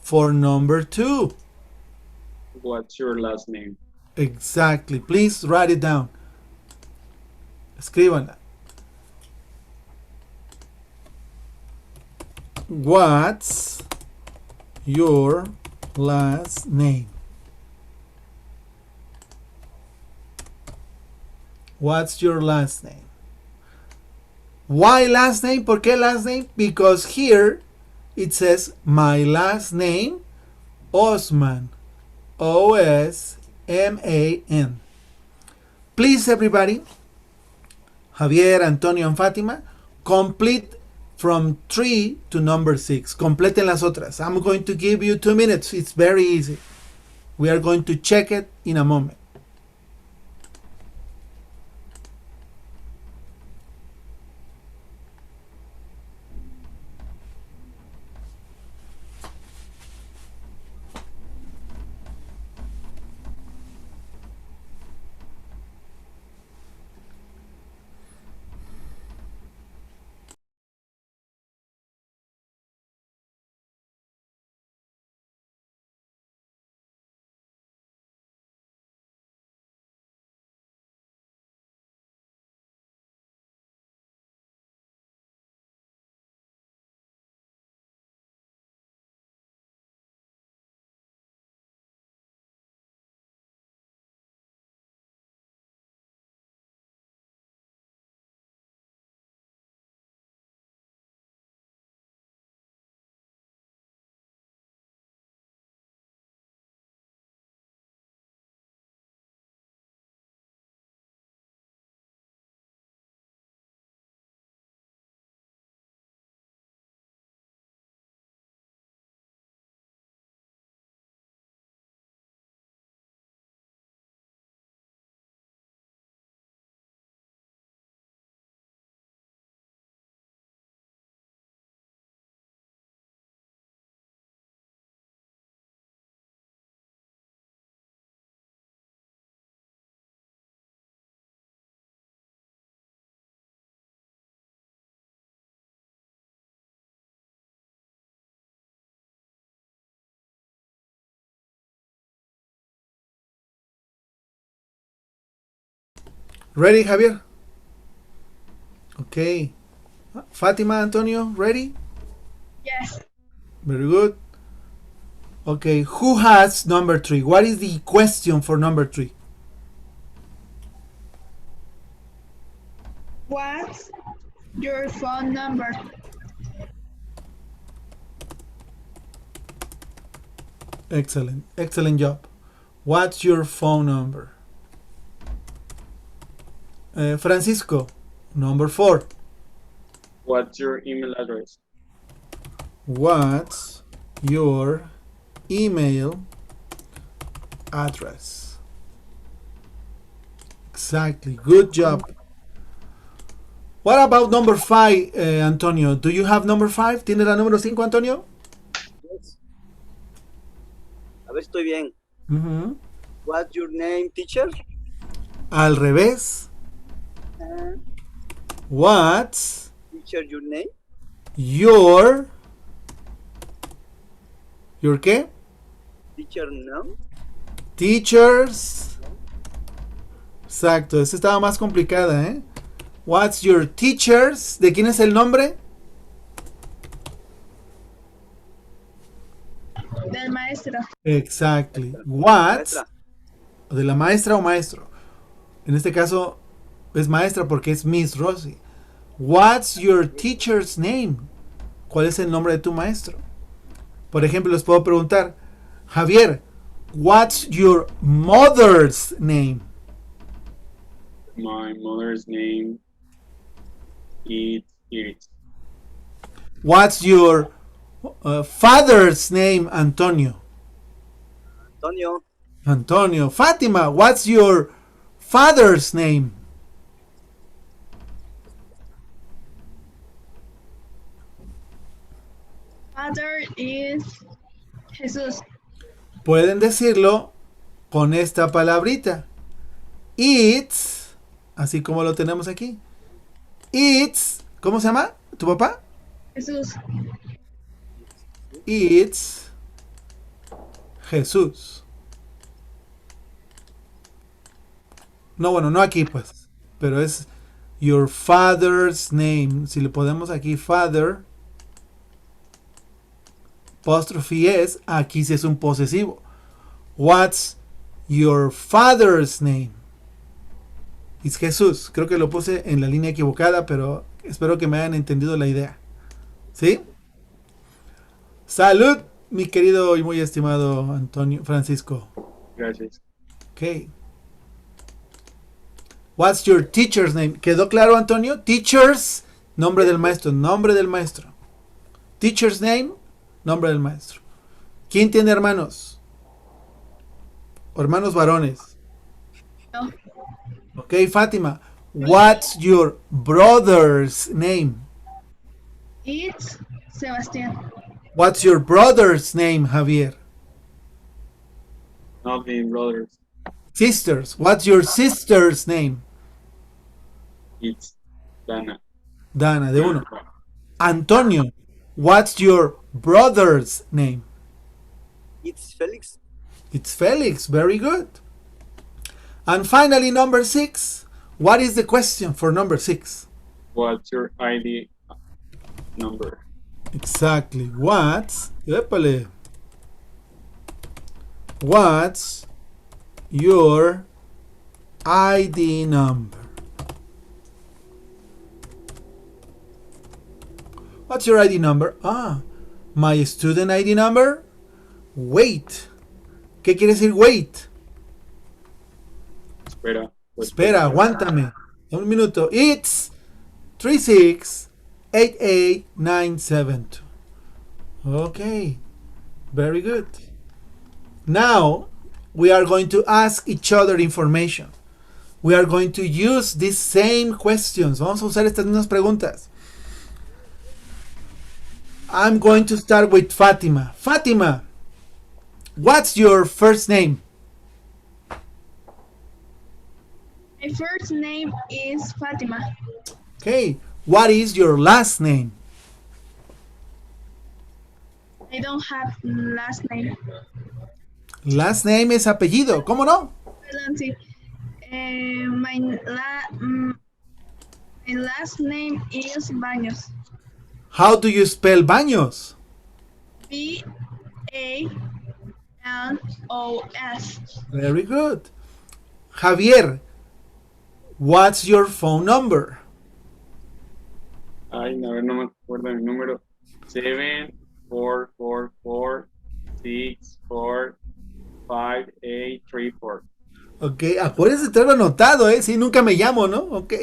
for number 2? What's your last name? Exactly. Please write it down. Escríbanla. What's your last name? What's your last name? Why last name? ¿Por qué last name? Because here it says my last name, Osman. O-S-M-A-N. Please, everybody, Javier, Antonio, and Fatima, complete from 3 to number 6. Completen las otras. I'm going to give you 2 minutes. It's very easy. We are going to check it in a moment. Ready, Javier? Okay. Fatima, Antonio, ready? Yes. Very good. Okay, who has number 3? What is the question for number 3? What's your phone number? Excellent. Excellent job. What's your phone number? Francisco, number 4. What's your email address? What's your email address? Exactly. Good job. What about number 5, Antonio? Do you have number 5? ¿Tiene la número 5, Antonio? Yes. A ver, estoy bien. Ujú. What's your name, teacher? Al revés. What's Teacher, your name? your qué? Teacher, no? Teachers. Exacto, esa estaba más complicada, ¿eh? What's your teachers? ¿De quién es el nombre? Del maestro. Exactly. What's Maestra. de la maestra o maestro. En este caso es maestra porque es Miss Rosie. What's your teacher's name? ¿Cuál es el nombre de tu maestro? Por ejemplo, les puedo preguntar, Javier, what's your mother's name? My mother's name is Iris. What's your father's name, Antonio? Antonio. Antonio. Fátima, what's your father's name? Father is Jesús. Pueden decirlo con esta palabrita. It's, así como lo tenemos aquí. It's, ¿cómo se llama tu papá? Jesús. It's Jesús. No, bueno, no aquí pues, pero es your father's name. Si le ponemos aquí father, apóstrofe es, aquí sí es un posesivo. What's your father's name? Es Jesús. Creo que lo puse en la línea equivocada, pero espero que me hayan entendido la idea. ¿Sí? Salud, mi querido y muy estimado Antonio Francisco. Gracias. Ok. What's your teacher's name? ¿Quedó claro, Antonio? Teachers, nombre del maestro, nombre del maestro. Teacher's name, nombre del maestro. ¿Quién tiene hermanos? Hermanos varones. No. Ok, Fátima. What's your brother's name? It's Sebastián. What's your brother's name, Javier? Nothing, brothers. Sisters. What's your sister's name? It's Dana. Dana, de uno. Antonio. What's your brother's name? It's Felix. It's Felix. Very good. And finally, number 6. What is the question for number 6? What's your ID number? Exactly. What's your ID number? What's your ID number? My student ID number? Wait. ¿Qué quiere decir wait? Espera. Espera, aguántame. Un minuto. It's 3688972. Okay. Very good. Now, we are going to ask each other information. We are going to use these same questions. Vamos a usar estas mismas preguntas. I'm going to start with Fatima. Fatima, what's your first name? My first name is Fatima. Okay. What is your last name? I don't have last name. Last name es apellido. ¿Cómo no? Perdón, sí. My last name is Baños. How do you spell Baños? B-A-N-O-S. Very good. Javier, what's your phone number? Ay, a ver, no me acuerdo mi número. 74446458834. Ok, acuérdense de tenerlo anotado, ¿eh? Sí, nunca me llamo, ¿no? Ok.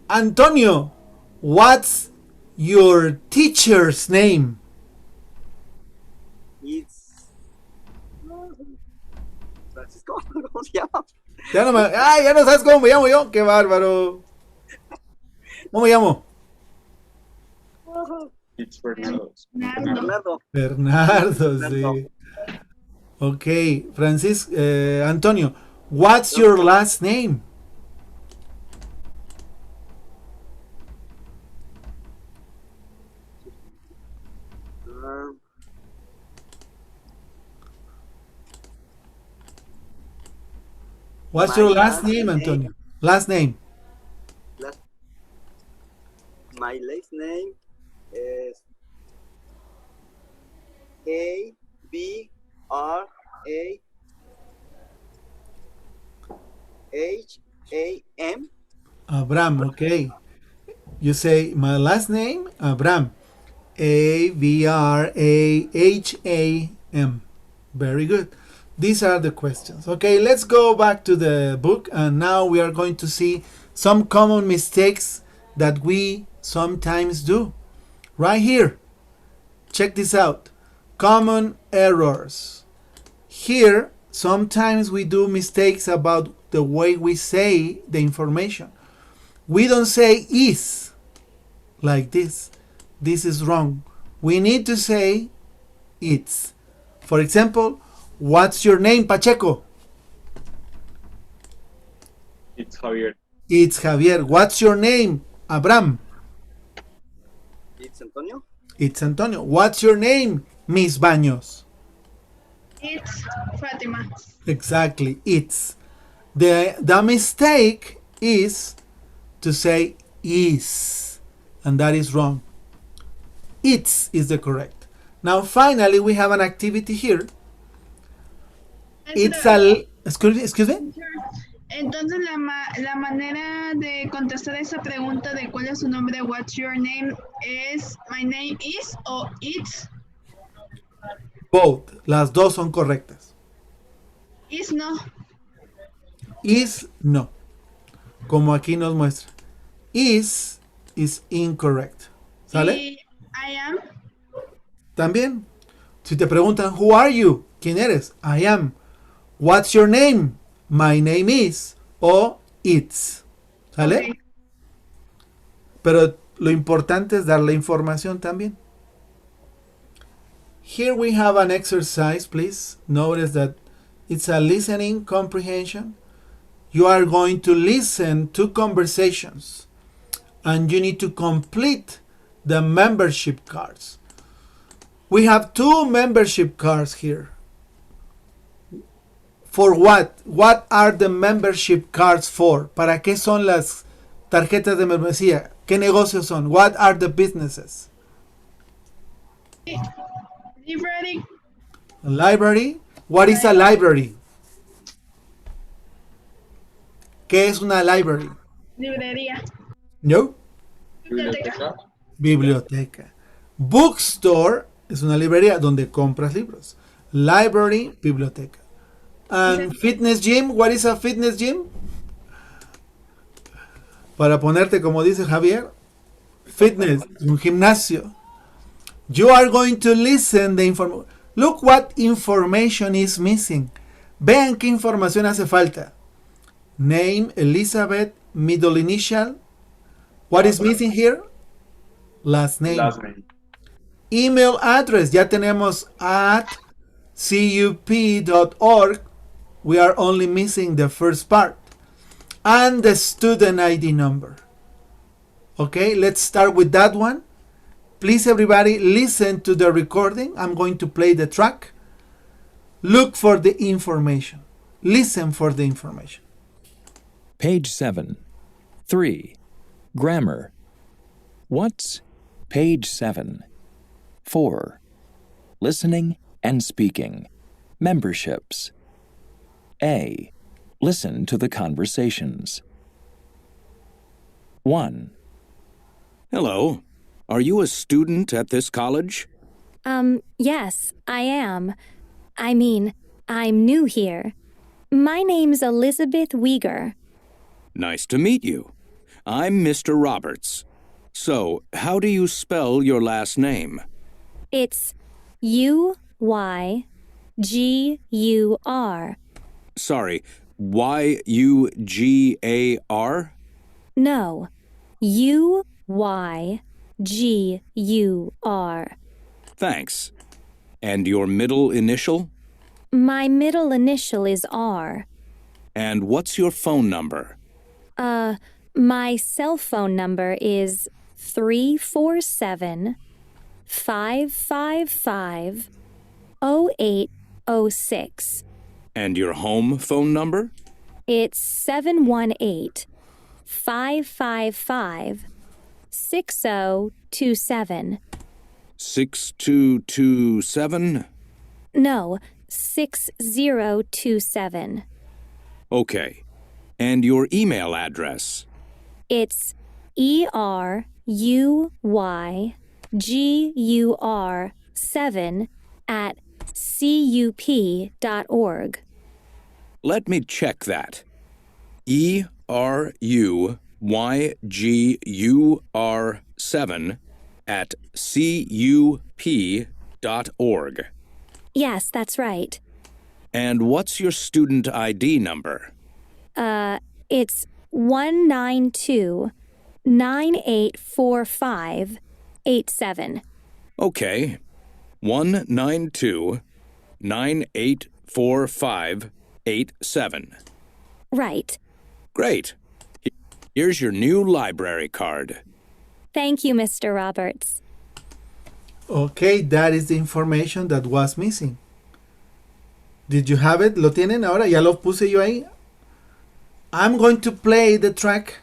Antonio, what's your teacher's name? It's Francisco. ¿Cómo se llama? Ya no sabes cómo me llamo yo. Qué bárbaro. ¿Cómo me llamo? It's Bernardo. Bernardo. Bernardo, Bernardo. sí. Ok, Antonio, what's your last name? Uh, What's My your last last name, name. Antonio? Last name. my last name is Abraham. Abram, okay. You say my last name, Abram. Abraham. Very good. These are the questions. Okay, let's go back to the book, and now we are going to see some common mistakes that we sometimes do. Right here. Check this out. Common errors. Here, sometimes we do mistakes about the way we say the information. We don't say is like this. This is wrong. We need to say it's. For example, what's your name, Pacheco? It's Javier. It's Javier. What's your name, Abram? It's Antonio. It's Antonio. What's your name, Miss Baños? It's Fatima. Exactly, it's. The mistake is to say is, and that is wrong. It's is the correct. Now finally we have an activity here. It's a... Excuse me? Entonces la manera de contestar esa pregunta de cuál es su nombre, what's your name, es my name is o it's. Both. Las dos son correctas. Is no. Is no. Como aquí nos muestra. Is incorrect. ¿Sale? Y I am. También. Si te preguntan, who are you? ¿Quién eres? I am. What's your name? My name is. O it's. ¿Sale? Okay. Pero lo importante es dar la información también. Here we have an exercise, please. Notice that it's a listening comprehension. You are going to listen to conversations and you need to complete the membership cards. We have 2 membership cards here. For what? What are the membership cards for? ¿Para qué son las tarjetas de membresía? ¿Qué negocios son? What are the businesses? Library. A library. What is a library? ¿Qué es una library? Librería. No. Biblioteca. Biblioteca. Bookstore es una librería donde compras libros. Library, biblioteca. And fitness gym, what is a fitness gym? Para ponerte como dice Javier, fitness, un gimnasio. You are going to listen the information. Look what information is missing. Vean qué información hace falta. Name, Elizabeth, middle initial. What is missing here? Last name. Last name. Email address, ya tenemos at cup.org. We are only missing the first part. And the student ID number. Okay, let's start with that one. Please, everybody, listen to the recording. I'm going to play the track. Look for the information. Listen for the information. Page 7. 3. Grammar. What's page 7? 4. Listening and speaking. Memberships. A. Listen to the conversations. 1. Hello. Are you a student at this college? Yes, I am. I mean, I'm new here. My name's Elizabeth Weger. Nice to meet you. I'm Mr. Roberts. So, how do you spell your last name? It's U-Y-G-U-R. Sorry, Y-U-G-A-R? No, U-Y-G-U-R. Thanks. And your middle initial? My middle initial is R. And what's your phone number? My cell phone number is 347-555-0806. And your home phone number? It's 718-555-6027. 6227? No, 6027. Okay. And your email address? It's ERUYGUR7@CUP.org. Let me check that. ERUYGUR7@CUP.org. Yes, that's right. And what's your student ID number? It's 192-9845-87. Okay. 192-9845-87. Right. Great. Here's your new library card. Thank you, Mr. Roberts. Okay, that is the information that was missing. Did you have it? ¿Lo tienen ahora? Ya lo puse yo ahí. I'm going to play the track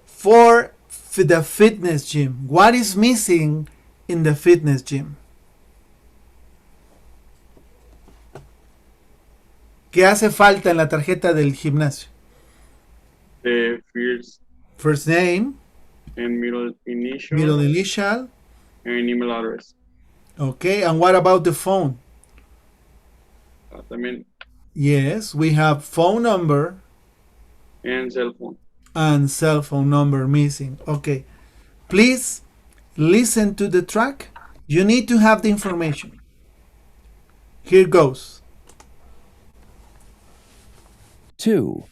for the fitness gym. What is missing in the fitness gym? ¿Qué hace falta en la tarjeta del gimnasio? The First name, and middle initial, middle initial. and email address. Okay, and what about the phone? También, Yes, we have phone number and cell phone. and cell phone number missing. Okay, please listen to the track. You need to have the information. Here goes. 2.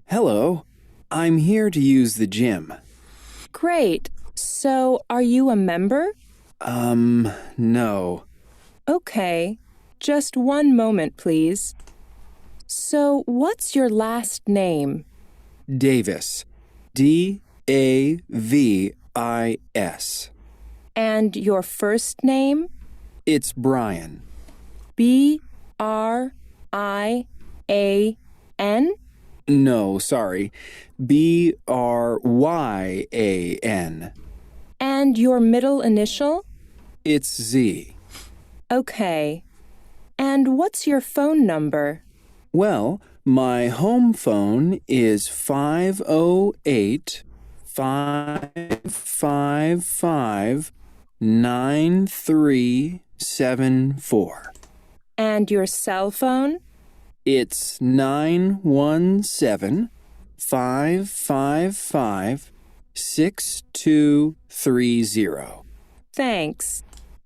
Hello. I'm here to use the gym. Great. So, are you a member? No. Okay. Just one moment, please. So, what's your last name? Davis. D-A-V-I-S. And your first name? It's Brian. B-R-I-A-N? No, sorry. B-R-Y-A-N. And your middle initial? It's Z. Okay. And what's your phone number? Well, my home phone is 508-555-9374. And your cell phone? It's 917-555-6230. Thanks.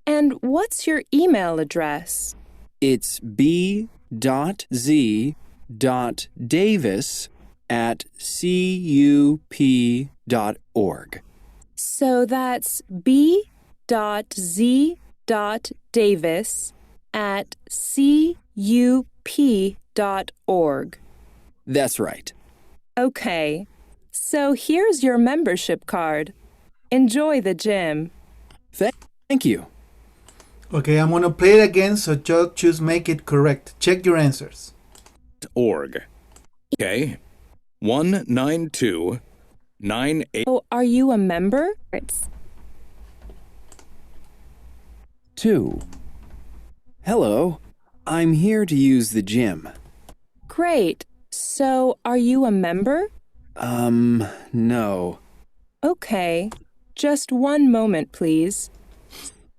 And what's your email address? It's b.z.davis@cup.org. So that's b.z.davis@cup.org. That's right. Okay. So here's your membership card. Enjoy the gym. Thank you. Okay, I'm going to play it again, so just make it correct. Check your answers. .org. Okay. 19298. Oh, are you a member? It's 2. Hello. I'm here to use the gym. Great. So, are you a member? No. Okay. Just one moment, please.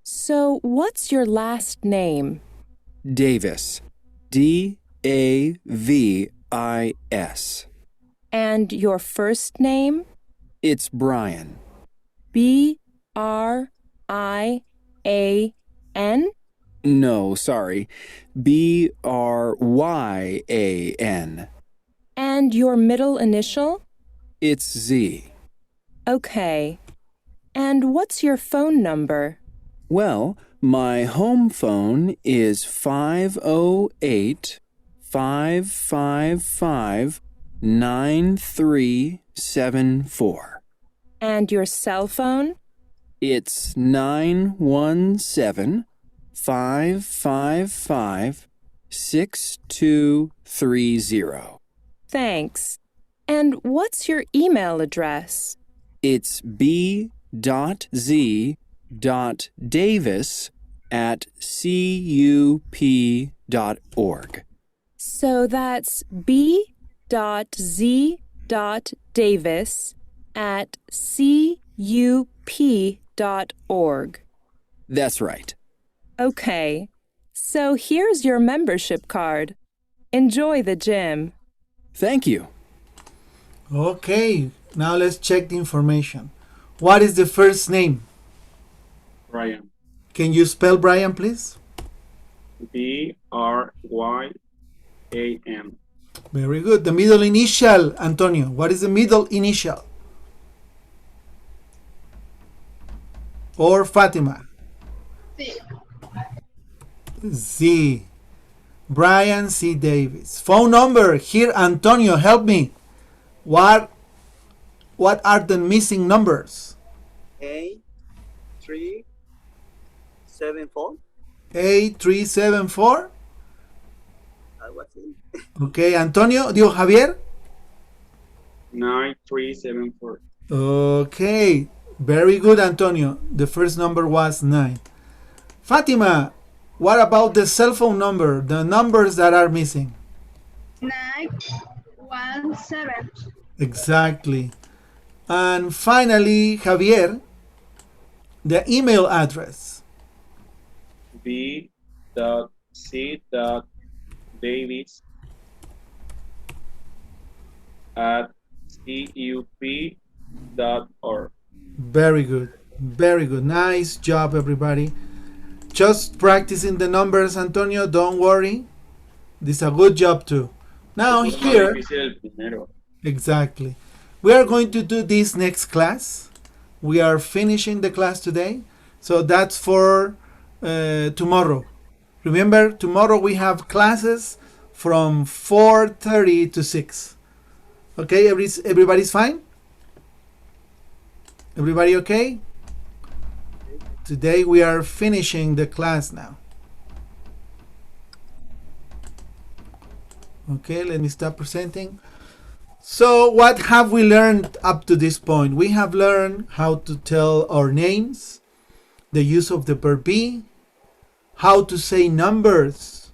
So, what's your last name? Davis. Davis. And your first name? It's Brian. Brian? No, sorry. Bryan. And your middle initial? It's Z. Okay. And what's your phone number? Well, my home phone is 508-555-9374. And your cell phone? It's 917-555-6230. Thanks. And what's your email address? It's b.z.davis@cup.org. So that's b.z.davis@cup.org. That's right. Okay. So here's your membership card. Enjoy the gym. Thank you. Okay, now let's check the information. What is the first name? Brian. Can you spell Brian, please? Bryan. Very good. The middle initial, Antonio. What is the middle initial? Or Fatima? Sí. Z. Brian C. Davis. Phone number. Here, Antonio, help me. What are the missing numbers? 8374. 8374. Algo así. Okay, Antonio, Javier. 9374. Okay, very good, Antonio. The first number was 9. Fatima, what about the cell phone number, the numbers that are missing? 917. Exactly. And finally, Javier, the email address. b.c.davis@cup.org. Very good. Very good. Nice job, everybody. Just practicing the numbers, Antonio. Don't worry. This is a good job, too. Now here, exactly. We are going to do this next class. We are finishing the class today. So that's for tomorrow. Remember, tomorrow we have classes from 4:30 to 6. Okay, everybody's fine? Everybody okay? Today we are finishing the class now. Okay, let me stop presenting. So what have we learned up to this point? We have learned how to tell our names, the use of the verb be, how to say numbers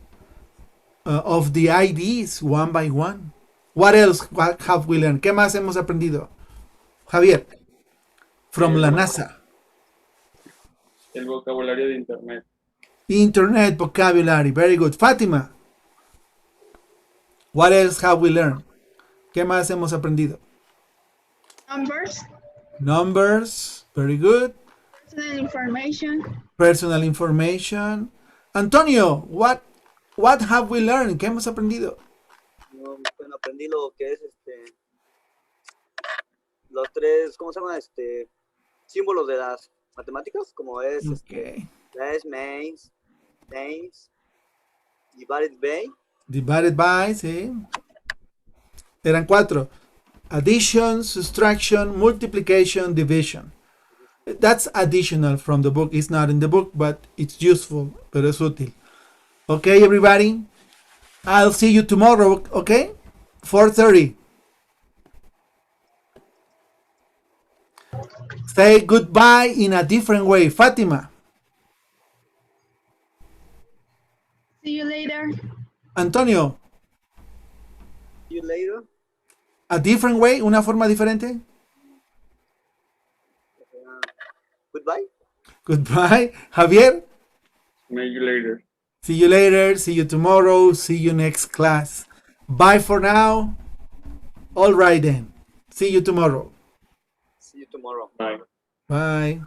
of the IDs one by one. What else have we learned? ¿Qué más hemos aprendido? Javier, from la NASA. El vocabulario de Internet. Internet vocabulary, very good. Fátima, what else have we learned? ¿Qué más hemos aprendido? Numbers. Numbers, very good. Personal information. Personal information. Antonio, what have we learned? ¿Qué hemos aprendido? Bueno, aprendí lo que es los tres, ¿cómo se llama? Símbolos de las matemáticas, como es Okay. less, mains, names, divided by. Divided by, sí. Eran 4. Addition, subtraction, multiplication, division. That's additional from the book. It's not in the book, but it's useful. Pero es útil. Okay, everybody. I'll see you tomorrow, okay? 4:30. Say goodbye in a different way. Fatima. See you later. Antonio. See you later. A different way, una forma diferente. Goodbye. Goodbye. Javier. See you later. See you later. See you tomorrow. See you next class. Bye for now. All right then. See you tomorrow. See you tomorrow. Bye. Bye.